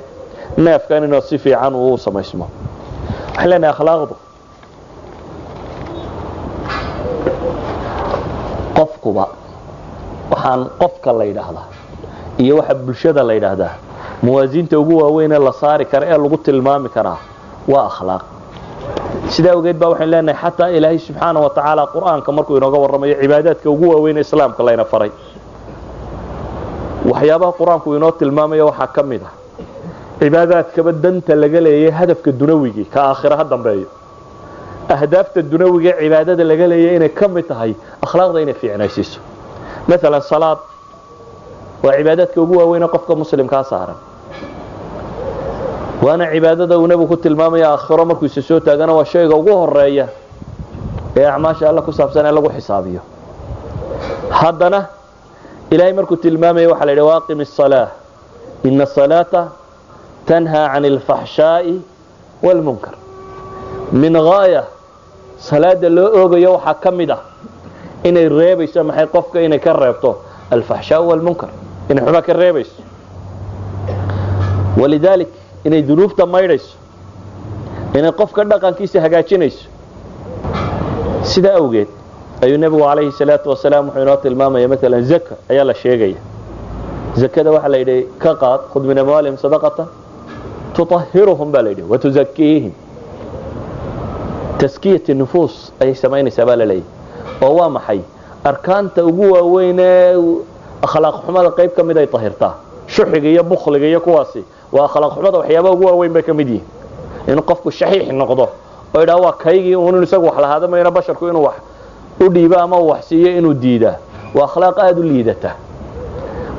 neefkan inuu si fiican u samaysmo xilana akhlaaqdu qofkuba waxaan qofka la yiraahdaa iyo waxa bulshada la yiraahdaa muwaaziniinta ugu waaweyn ee la saari karo ee lagu tilmaami karaa waa akhlaaq sida ogeed baa waxaan leenahay xataa ilaahay subxaanahu wa ta'ala quraanka markuu inooga warramayo cibaadaadka ugu waaweyn ee islaamka la ina faray waxyaabaha quraanku inoo tilmaamayo waxa kamid ah cibaadaadka badanta laga leeyahay hadafka dunawiga ka aakhiraha dambeeyo ahdaafta dunawiga cibaadada laga leeyahay inay kamid tahay akhlaaqda inay fiicnaysiiso mesela salaad waa cibaadaadka ugu waaweyn ee qofka muslimka saaran waana cibaadada uu nabigu ku tilmaamay aakhiro markuu soo taagana waa shayga ugu horeeya ee acmaasha Allah ku saabsan ee lagu xisaabiyo haddana ilaahay markuu tilmaamay waxa la yiraahdaa waqimis salaah inna salata tanha 'anil fahsha'i wal munkar min ghaaya salaada loo oogayo waxa kamid ah inay reebayso maxay qofka inay ka reebto al fahsha' wal munkar inay xumaa ka reebayso walidalik inay dunuubta maydhayso inay qofka dhaqankiisa hagaajinayso sida awgeed ayuu nabigu calayhi salaatu wasalaam wuxuu inoo tilmaamay mesela zakka ayaa la sheegay zakada waxa la yidhi ka qaad khud min amwaalihim sadaqatan tutahhiruhum baa la yidhi wa tuzakkihim taskiyatu nufus ay samaynaysaa baa la leeyahay oo waa maxay arkaanta ugu waaweyn ee akhlaaq xumada qayb kamid ay tahirtaa shuxiga iyo bukhliga iyo kuwaasi waa akhlaaq xumada waxyaabaha ugu waaweyn bay kamid yihiin in qofku shaxiix noqdo oo idhaa waa kaygii uu isagu wax lahaada ma ina basharku inuu wax u dhiiba ama wax siiyo inuu diida waa akhlaaq aad u liidata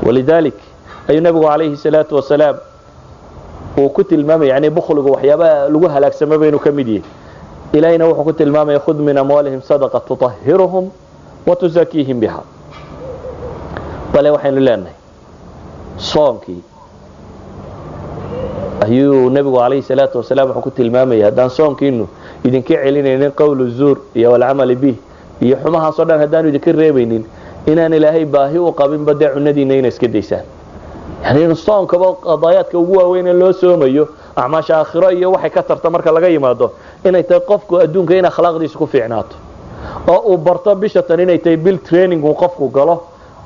walidalik ay nabigu calayhi salaatu wasalaam uu ku tilmaamay yani bukhligu waxyaabaha lagu halaagsamay inuu kamid yahay ilaahina wuxuu ku tilmaamay khud min amwaalihim sadaqa tutahhiruhum wa tuzakkihim biha bale waxaynu leenahay soonkii ayuu nabigu calayhi salaatu wasalaam wuxuu ku tilmaamay hadaan soonkiinu idinka celinaynin qowlu zuur iyo wal amal bih iyo xumaha soo dhan hadaan idinka reebaynin inaan ilaahay baahi u qabin bada cunadiina inay iska deysaan yani soonka qadaayadka ugu waaweyn ee loo soomayo acmaasha aakhiro iyo waxay ka tarta marka laga yimaado inay tahay qofku adduunka in akhlaaqdiisu ku fiicnaato oo uu barto bishatan inay tahay bil training uu qofku galo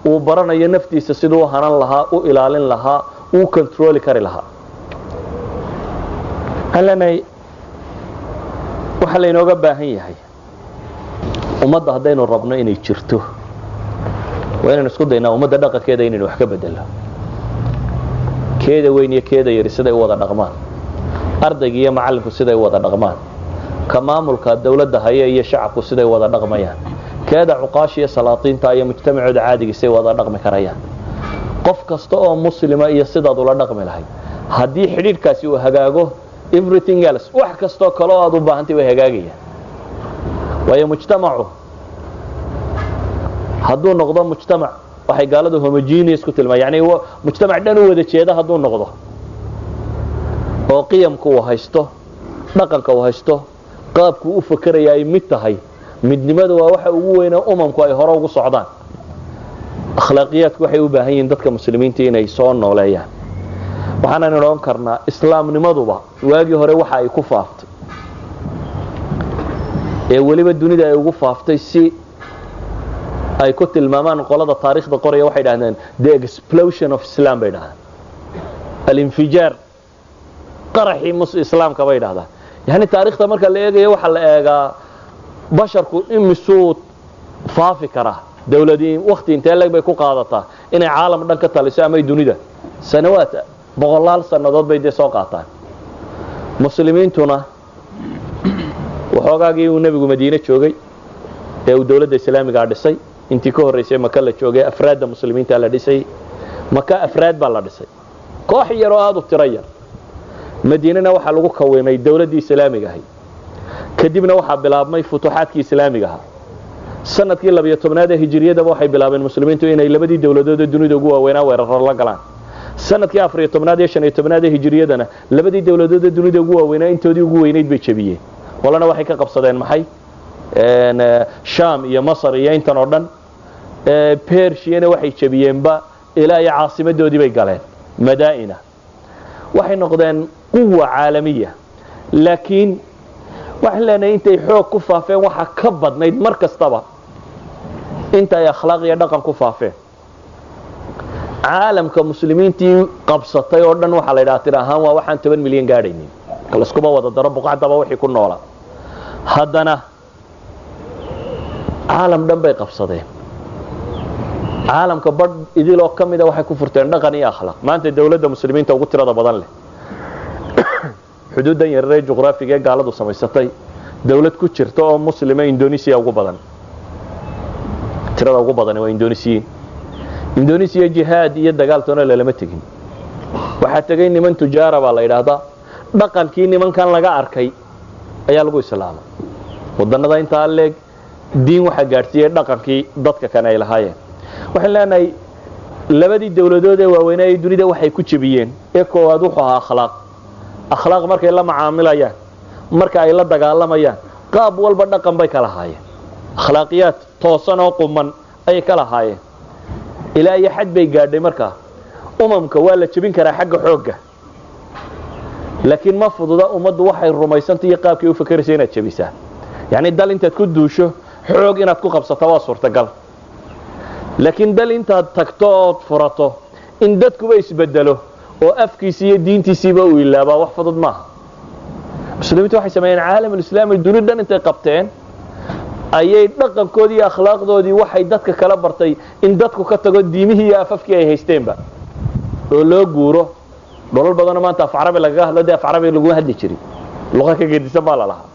uu baranayo naftiisa sidoo hanan lahaa u ilaalin lahaa uu control kari lahaa halanay waxa la inooga baahan yahay ummadda hadaynu rabno inay jirto waa inaan isku daynaa ummadda dhaqankeeda inaynu wax ka bedelo keeda weyn iyo keeda yar sida ay wada dhaqmaan ardayga iyo macallinku sida ay wada dhaqmaan ka maamulka dawladda haya iyo shacabku sida ay wada dhaqmayaan keeda cuqaash iyo salaatiinta iyo mujtamacooda caadiga sida ay wada dhaqmi karayaan qof kasta oo muslima iyo sidaad ula dhaqmi lahayd haddii xidhiidhkaasi uu hagaago everything else wax kasto kale oo aad u baahantay way hagaagayaan waayo mujtamacu hadduu noqdo mujtamac waxay gaaladu homogeneous ku tilmaamaan yani mujtamac dhan u wada jeeda hadduu noqdo oo qiyamku uu haysto dhaqanka uu haysto qaabku u fakaraya ay mid tahay midnimada waa waxa ugu weyn ee umamku ay hore ugu socdaan akhlaaqiyadku waxay u baahan yihiin dadka muslimiinta inay soo nooleeyaan waxaan oran karnaa islaamnimaduba waagii hore waxa ay ku faaftay ee waliba dunida ay ugu faaftay si ay ku tilmaamaan qolada taariikhda qoraya waxay yiraahdeen the explosion of Islam bay yiraahdaan al-infijar qaraxi islaamka bay yiraahdaan yani taariikhda marka la eegayo waxa la eegaa basharku imisuu faafi kara dawladii waqti intee lag bay ku qaadataa inay caalam dhan ka taliso ama dunida sanawaad boqolaal sanadood bay soo qaataan muslimiintuna waxoogaagii uu nabigu Madiina joogay ee uu dawladda islaamiga dhisay intii ka horeysay Maka la joogay afraadda muslimiinta la dhisay Maka afraad baa la dhisay koox yar oo aad u tiraya Madiinana waxa lagu kaweemay dawladda islaamiga ahay kadibna waxa bilaabmay futuuxaadkii islaamiga ah sanadkii 12aad ee hijriyada waxay bilaabeen muslimiintu inay labadii dawladood ee dunida ugu waaweynaa weerar la galaan sanadkii 14 iyo 15 hijriyadana labadii dawladood ee dunida ugu waaweynaa intoodii ugu weynayd bay jabiyeen walana waxay ka qabsadeen maxay Sham iyo Masar iyo intan oo dhan Persiana waxay jabiyeenba ilaa ay caasimadoodii bay galeen Madaina waxay noqdeen quwwa caalamiya laakiin waxa leenahay intay xoog ku faafeen waxa ka badnayd markastaba inta ay akhlaaq iyo dhaqan ku faafeen caalamka muslimiintii qabsatay oo dhan waxa la yiraahdaa ahaan waa waxaan 10 milyan gaadhaynin kala iskuba wada daro buqacdaba wixii ku noolaa haddana caalam dhan bay qabsadeen caalamka bad idiloo kamida waxay ku furteen dhaqan iyo akhlaaq maanta dawladda muslimiinta ugu tirada badan leh xuduudan yaray juqraafiga ee gaaladu samaysatay dawlad ku jirta oo muslima Indonesia ugu badan tirada ugu badan waa Indonesia jihaad iyo dagaal toona lama tagin waxa tagay niman tujaara baa la yiraahdaa dhaqankii nimankan laga arkay ayaa lagu islaamay wadanada inta leeg diin waxa gaarsiiyay dhaqankii dadka kan ay lahaayeen waxaan leenahay labadii dawladood ee waaweynaa ee dunida waxay ku jabiyeen ee koowaad wuxuu ahaa akhlaaq markay la macaamilayaan marka ay la dagaalamayaan qaab walba dhaqan bay kala haayeen akhlaaqiyad toosan oo quman ay kala haayeen ilaa ay xad bay gaadhay marka umamka waa la jabin karaa xagga xoogga laakiin ma fududa umadu waxay rumaysantahay qaabkii u fakaraysa inaad jabisaa yani dal intaad ku duusho xoog inaad ku qabsato waa suurtagal laakiin dal intaad tagto oo furato in dadku ay isbedelo oo afkiisa iyo diintiisiiba uu ilaaba wax fudud maaha muslimiintu waxay sameeyeen caalamul islaami dunidan intay qabteen ayay dhaqankoodii iyo akhlaaqdoodii waxay dadka kala bartay in dadku ka tago diimihii iyo afafkii ay haysteenba oo loo guuro dholal badan maanta af Carabi laga hadlo af Carabi lagu hadli jiray luqad ka gedisan baa la lahaa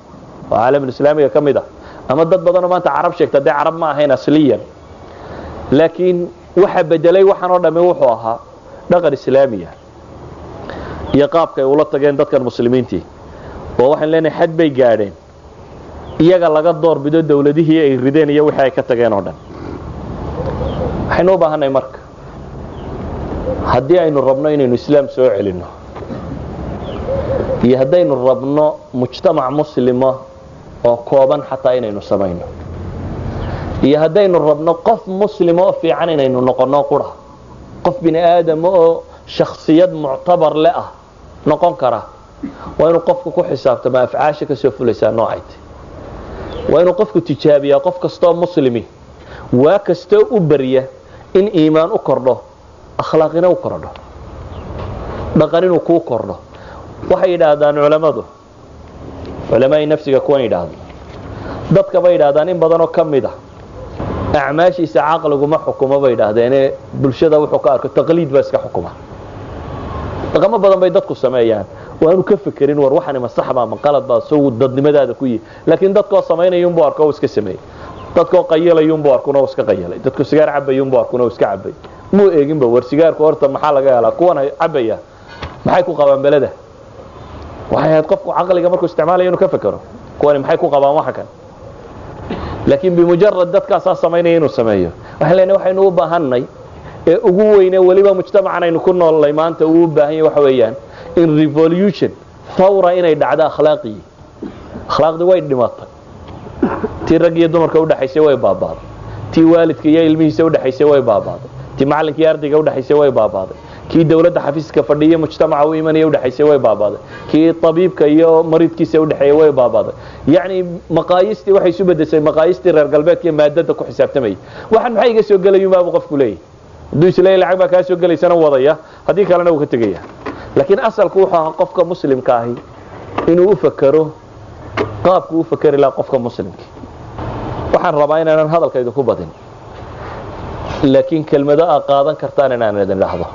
oo caalamul islaamiga kamida ama dad badan maanta Carab sheegta dad Carab ma ahayn asliyan laakiin waxa bedelay waxaan oo dhamay wuxuu ahaa dhaqan islaamiga iyo qaabka ay ula tageen dadkan muslimiintii oo waxaan leenahay xad bay gaadheen iyaga laga doorbido dawladihii ay rideen iyo wixii ay ka tageen oo dhan waxaynu u baahanay marka haddii aynu rabno inaynu islaam soo celino iyo haddaynu rabno mujtamac muslima oo kooban xataa inaynu samayno iyo haddaynu rabno qof muslima oo fiican inaynu noqono qura qof bini aadam oo shakhsiyad muctabar leh ah noqon kara waa inuu qofku ku xisaabtamo afcaasha ka soo fulaysaa noocayti waa inuu qofku tijaabiyaa qof kastoo muslimi waa kastoo u bariya in iimaan u kordho akhlaaqina u kordho dhaqan inuu ku kordho waxay yiraahdaan culimada nafsiga kuwan yiraahdo dadka bay yiraahdaan in badan oo kamid ah acmaashiisa aqligu ma xukumo bay yiraahdeen bulshada wuxuu ka arko taqliid baa iska xukuma dhaqamo badan bay dadku sameeyaan waanu ka fikirin war waxan ma sax ma qalad baa soo dadnimadaada ku yi laakiin dadku sameeyeen buu arko iska sameeyay dadku qayilayeen buu arko iska qayilay dadku sigaar cabayeen buu arko iska cabay muu eegin ba war sigaarku horta maxaa laga helaa kuwan cabaya maxay ku qabaan balada waxay had qofku aqliga markuu isticmaalayo inuu ka fikiro kuwan maxay ku qabaan waxa kan laakiin bimujarrad dadkaas sameeyeen inuu sameeyo waxa leenahay waxaynu u baahanay ee ugu weyn waliba mujtamacana aynu ku noolay maanta uu u baahan yahay waxa weeyaan in revolution thawra inay dhacdo akhlaaqdi way dhimatay tii rag iyo dumarka u dhaxaysay way baabaaday tii waalidka iyo ilmihiisa u dhaxaysay way baabaaday tii macalinka iyo ardayga u dhaxaysay way baabaaday kii dawladda xafiiska fadhiya mujtamaca u imanaya u dhaxaysay way baabaaday kii tabiibka iyo maridkiisa u dhaxeeyay way baabaaday yaani maqaayistii waxay isu bedeshay maqaayistii reer galbeedka iyo maadada ku xisaabtamay waxan maxay iga soo galayeen baa qofku leeyahay haduu isleeyahay lacag baa ka soo galaysana wadaya hadii kalena uu ka tagaya laakiin asalku wuxuu ahaa qofka muslimka ahi inuu u fakaro qaabku u fakari la qofka muslimka waxaan rabaa inaan hadalkayda ku badin laakiin kelmado qaadan kartaan inaan idin dhaxdo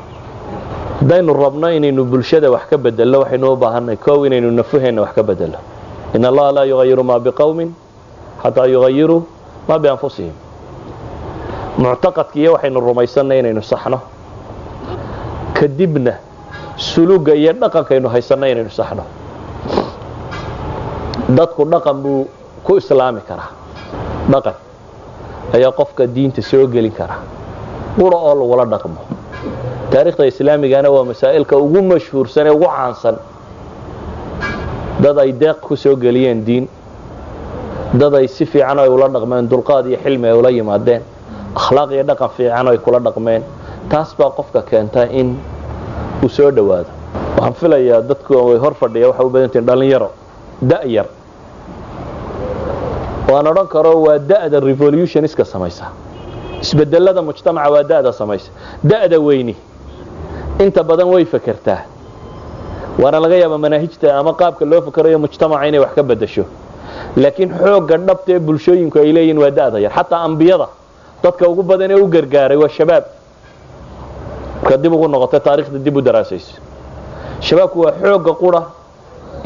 daynu rabno inaynu bulshada wax ka bedelo waxaynu u baahanay koow inaynu nafaheena wax ka bedelo in Allah la yughayyiru ma biqawmin hatta yughayyiru ma bi anfusihim mu'taqadkiyo waxaynu rumaysanay inaynu saxno kadibna suluuga iyo dhaqankaynu haysanay inaynu saxno dadku dhaqan buu ku islaami karaa dhaqan ayaa qofka diinta soo gelin kara qura oo lagu la dhaqmo taariikhda islaamigana waa masaa'ilka ugu mashhuursan ee ugu caansan dad ay deeq ku soo geliyeen diin dad ay si fiican ay ula dhaqmeen dulqaad iyo xilmi ay ula yimaadeen akhlaaq iyo dhaqan fiican ay kula dhaqmeen taas baa qofka keenta in uu soo dhawaado waxaan filayaa dadku way hor fadhiya waxa u badan tahay dhalinyaro da'yar waan odhan karo waa da'da revolutioniska samaysa isbedelada mujtamaca waa da'da samaysa da'da weyni inta badan way fakartaa waana laga yaabaa manaahijta ama qaabka loo fakarayo mujtamaca inay wax ka bedasho laakiin xoogga dhabta ee bulshooyinku ay leeyihiin waa da'da yar xataa ambiyada dadka ugu badan ee u gargaaray waa shabaab marka dib ugu noqotay taariikhda dib u daraasayso shabaabku waa xoogga qura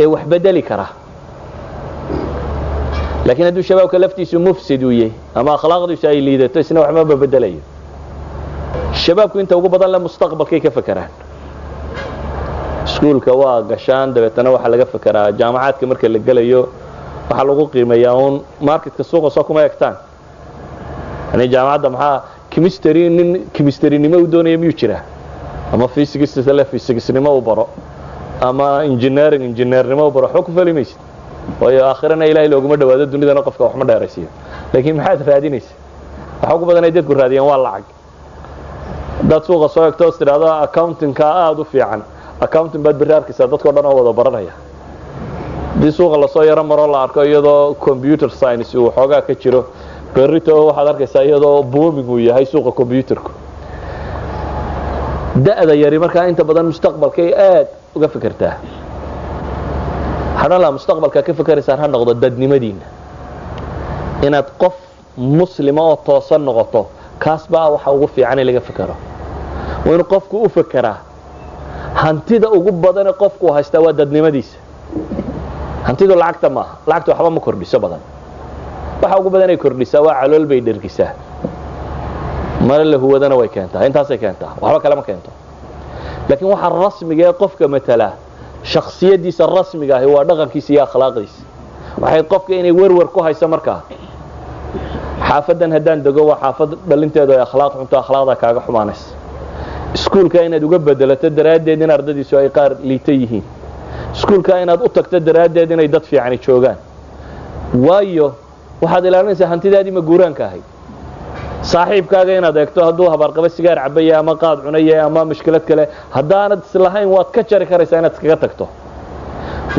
ee wax bedeli kara laakiin hadduu shabaabka laftiisu mufsid uu yahay ama akhlaaqdiisu ay liidato isna waxba ma bedelayo shabaabku inta ugu badan le mustaqbalkay ka fakaraan iskuulka waa gashaan dabeetana waxaa laga fakaraa jaamacaadka marka la gelayo waxaa lagu qiimeeyaa uun marketka suuqa soo kuma egtaan yani jaamacadda maxaa chemistry nin chemistrynimo u doonaya miyuu jiraa ama physicsnimo u baro ama engineernimo u baro waxba ku fali maysid waayo aakhirana ilaahay looguma dhawaado dunidana qofka waxma dheeraysiiyo laakiin maxaad raadinaysa waxa ugu badan ay dadku raadiyaan waa lacag dad suuqa soo egto is tidhaahdo accountingka aada u fiican accounting baad berri arkaysaa dadkao dhan oo wada baranaya haddii suuqa lasoo yaro maroo la arko iyadoo computer science uu xoogaa ka jiro berrito waxaad arkaysaa iyadoo booming uu yahay suuqa computerku da'da yari markaa inta badan mustaqbalkay aad uga fikirtaa hadhan laa mustaqbalka ka fikiraysaan ha noqdo dadnimadiina inaad qof muslima oo toosan noqoto kaas baa waxa ugu fiican in laga fikiro waa inuu qofku u fikiraa hantida ugu badan ee qofku haystaa waa dadnimadiisa hantidu lacagta maaha lacagta waxba ma kordhiso badan waxa ugu badan ay kordhisaa waa calool bay dhergisaa mara la huwadana way keentaa intaasay keentaa waxba kale ma keento laakiin waxa rasmiga ee qofka matala shakhsiyadiisa rasmiga ah waa dhaqankiisa iyo akhlaaqdiisa waxay qofka inay warwar ku hayso markaa xaafadan haddaan dego waa xaafad dhalinteedu ay akhlaaq xunto akhlaaqda kaaga xumaanaysa iskuulka inaad uga bedelato daraaddeed in ardadiisu ay qaar liita yihiin iskuulka inaad u tagto daraaddeed inay dad fiicani joogaan waayo waxaad ilaalinaysaa hantidaadii ma guuraanka ahayd saaxiibkaaga inaad eegto hadduu habaarqaba sigaar cabaya ama qaad cunaya ama mushkilad kale haddaanad islahayn waad ka jari karaysaa inaad iskaga tagto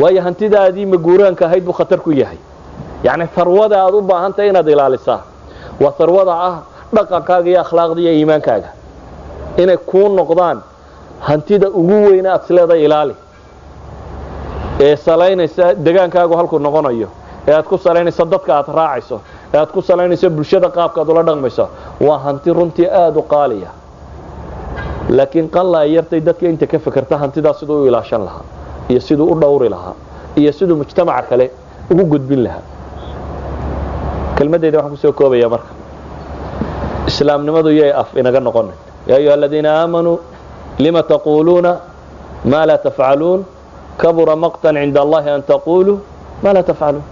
waayo hantidaadii ma guuraanka ahayd buu khatar ku yahay yacni harwada aad u baahantahay inaad ilaalisaa waa harwada ah dhaqankaaga iyo akhlaaqda iyo iimaankaaga inay kuu noqdaan hantida ugu weyna aad isleedahay ilaali ee salaynaysa degaankaagu halkuu noqonayo ee aad ku salaynayso dadka aad raacayso ee aad ku salaynayso bulshada qaabka aad ula dhaqmayso waa hanti runtii aada u qaaliya laakiin qalla ay yartay dadka inta ka fikirta hantidaas siduu u ilaashan lahaa iyo siduu u dhowri lahaa iyo siduu mujtamaca kale ugu gudbin lahaa kelmadeyda waxaan kusoo koobaya marka islaamnimadu yay af inaga noqonin yaa ayuha aladiina aamanuu lima taquuluuna maa laa tafcaluun kabura maqtan cinda allahi an taquluu maa laa tafcaluun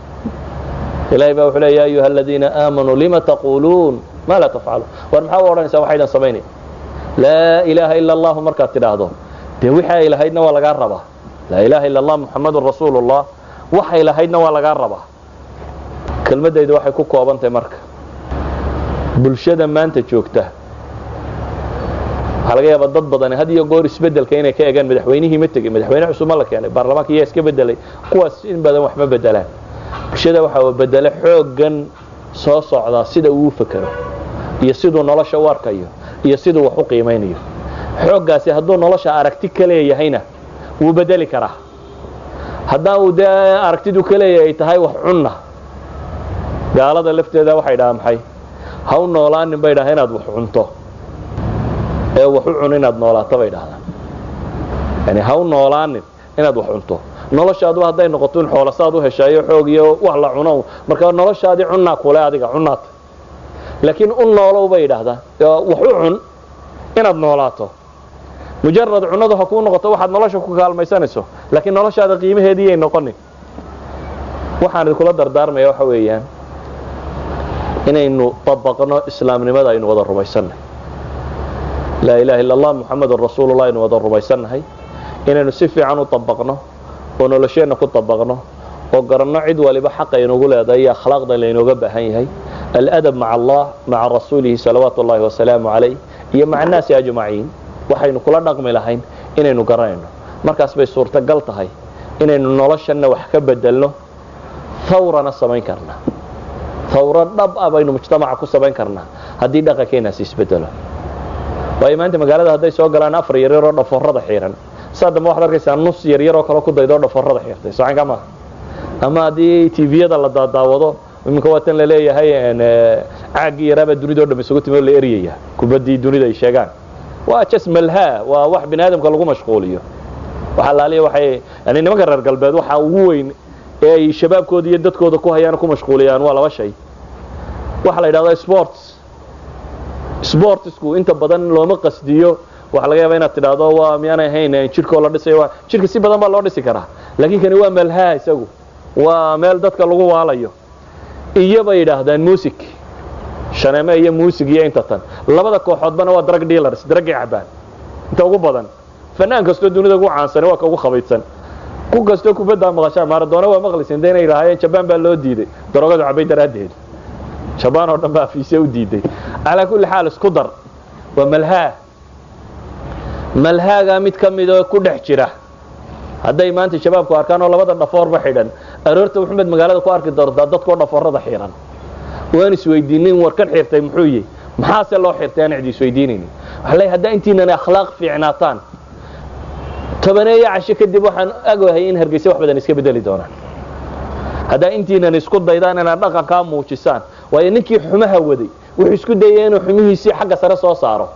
ilahay baa wuxuu leey ya ayuha aladiina aamanuu lima taquuluun maa laa tafcaluun war maxaa u odhanaysaa waxaydan samaynaya laa ilaaha ila allahu markaad tidhaahdo dee wixii ay lahaydna waa lagaa rabaa laa ilaaha ila allah muxamadun rasuulu llah waxay lahaydna waa lagaa rabaa kelmadayda waxay ku koobantahay marka bulshada maanta joogta waxaa laga yaabaa dad badani had iyo goor isbedelka inay ka egaan madaxweynihii ma tegey madaxweyne cusub ma la keenay baarlamaanka iyaa iska bedelay kuwaas in badan wax ma bedelaan bulshada waxaa bedele xooggan soo socdaa sida uu u fakero iyo siduu nolosha u arkayo iyo siduu wax u qiimaynayo xooggaasi hadduu nolosha aragti ka leeyahayna wuu bedeli karaa haddaan uu dee aragtidu ka leeyahay ay tahay wax cunna gaalada lafteeda waxay dhahaa maxay ha u noolaanin bay dhahaa inaad wax cunto ee wax u cun inaad noolaato bay dhahdaan yani ha u noolaanin inaad wax cunto noloshaadu hadday noqoto in xoolasaad u heshaayo xoog iyo wax la cuno marka noloshaadii cunnaa kule adiga cunnaata laakiin u noolow bay yidhaahdaan wax u cun inaad noolaato mujarad cunnadu ha kuu noqoto waxaad nolosha ku kaalmaysanayso laakiin noloshaada qiimaheedii yay noqonin waxaan idinkula dardaarmaya waxa weeyaan inaynu dabaqno islaamnimada aynu wada rumaysanay laa ilaaha illa allah muxamedun rasuulullah aynu wada rumaysannahay inaynu si fiican u dabaqno oo nolosheenna ku dabaqno oo garanno cid waliba xaqa inugu leedahay iyo akhlaaqda laynooga baahan yahay aladab maca allah maca rasuulihi salawaatu ullahi wasalaamu calayh iyo maca annaasi ajmaciin waxaynu kula dhaqmi lahayn inaynu garanayno markaas bay suurtagal tahay inaynu noloshanna wax ka bedelno thawrana samayn karnaa thawro dhab ah baynu mujtamaca ku samayn karnaa haddii dhaqankeenaasi isbedelo waayo maanta magaalada hadday soo galaan afar yaryar oo dhafoorada xiiran saa dambe waxaad arkaysaa nus yaryar oo kale ku daydo dhafoorada xiirtay socanka maaha ama haddii tviyada la daadaawado iminka waatan la leeyahay caagii yaraabaa dunida o dham isugu timi oo la eryaya kubaddii dunida ay sheegaan waa jas malhaa waa wax bini aadamka lagu mashquuliyo waxa laaliya waxay yani nimanka reer galbeed waxa ugu weyn ee ay shabaabkooda iyo dadkooda ku hayaan ku mashquuliyaan waa laba shay waxa la yidhahdaa sportsku inta badan looma qasdiyo waxa laga yaabaa inaad tidhaahdo waa miyaanay ahayn jidhkoo la dhisayo jidhka si badan baa loo dhisi karaa laakiin kani waa malhaa isagu waa meel dadka lagu waalayo iyo bay yidhaahdaan music shaneeme iyo music iyo inta tan labada kooxoodbana waa drug dealers drugay cabaan inta ugu badan fanaan kastoo dunida ugu caansani waa ka ugu khabiidsan ku kastoo kubadda maqashaa Maradona waa maqlaysan inay raayeen Japan baa loo diiday darogada cabay daraadeed Japan oo dhan baa fiisay u diiday ala kulli xaal isku dar waa malhaaga mid kamid oo ku dhex jira hadday maanta shabaabku arkaan oo labada dhafoorba xidhan aroorta Maxamed magaalada ku arki doontaa dadkoo dhafoorada xiran waan isweydiinin warkan xirtay muxuu yahay maxaa se loo xirtay aan cid isweydiinaynin waxa la yiraahdaa intiina akhlaaq fiicnaataan tabaneeya casho kadib waxaan ogahay in Hargeysa wax badan iska bedeli doonaan hadaa intiina isku daydaan inaad dhaqanka muujisaan waayo ninkii xumaha waday wuxuu isku dayay inuu xumihiisii xagga sare soo saaro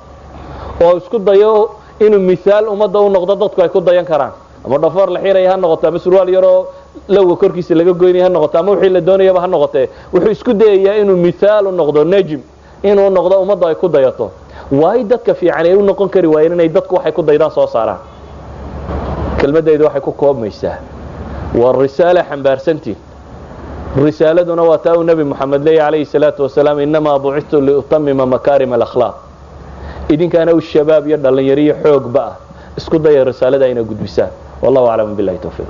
oo isku dayo inuu misaal umada u noqdo dadku ay ku dayan karaan ama dhafoor la xiray ha noqoto ama surwaal yaro lawga korkiisa laga goynay ha noqoto ama wixii la doonayaba ha noqotee wuxuu isku dayayaa inuu misaal u noqdo najm inuu noqdo umada ay ku dayato waay dadka fiican ay u noqon kari waayeen inay dadku waxay ku daydaan soo saaraan kelmadaydu waxay ku koobmaysaa waa risaala xambaarsantiin risaaladuna waa taa nabi maxamed leeyahay alayhi salaatu wasalaam inama bu'ithtu li utammima makarim al akhlaq idinkaana u shabaab iyo dhalinyaro xoog ba isku daya risaalada inay gudbisaan wallahu a'lam billahi tawfiq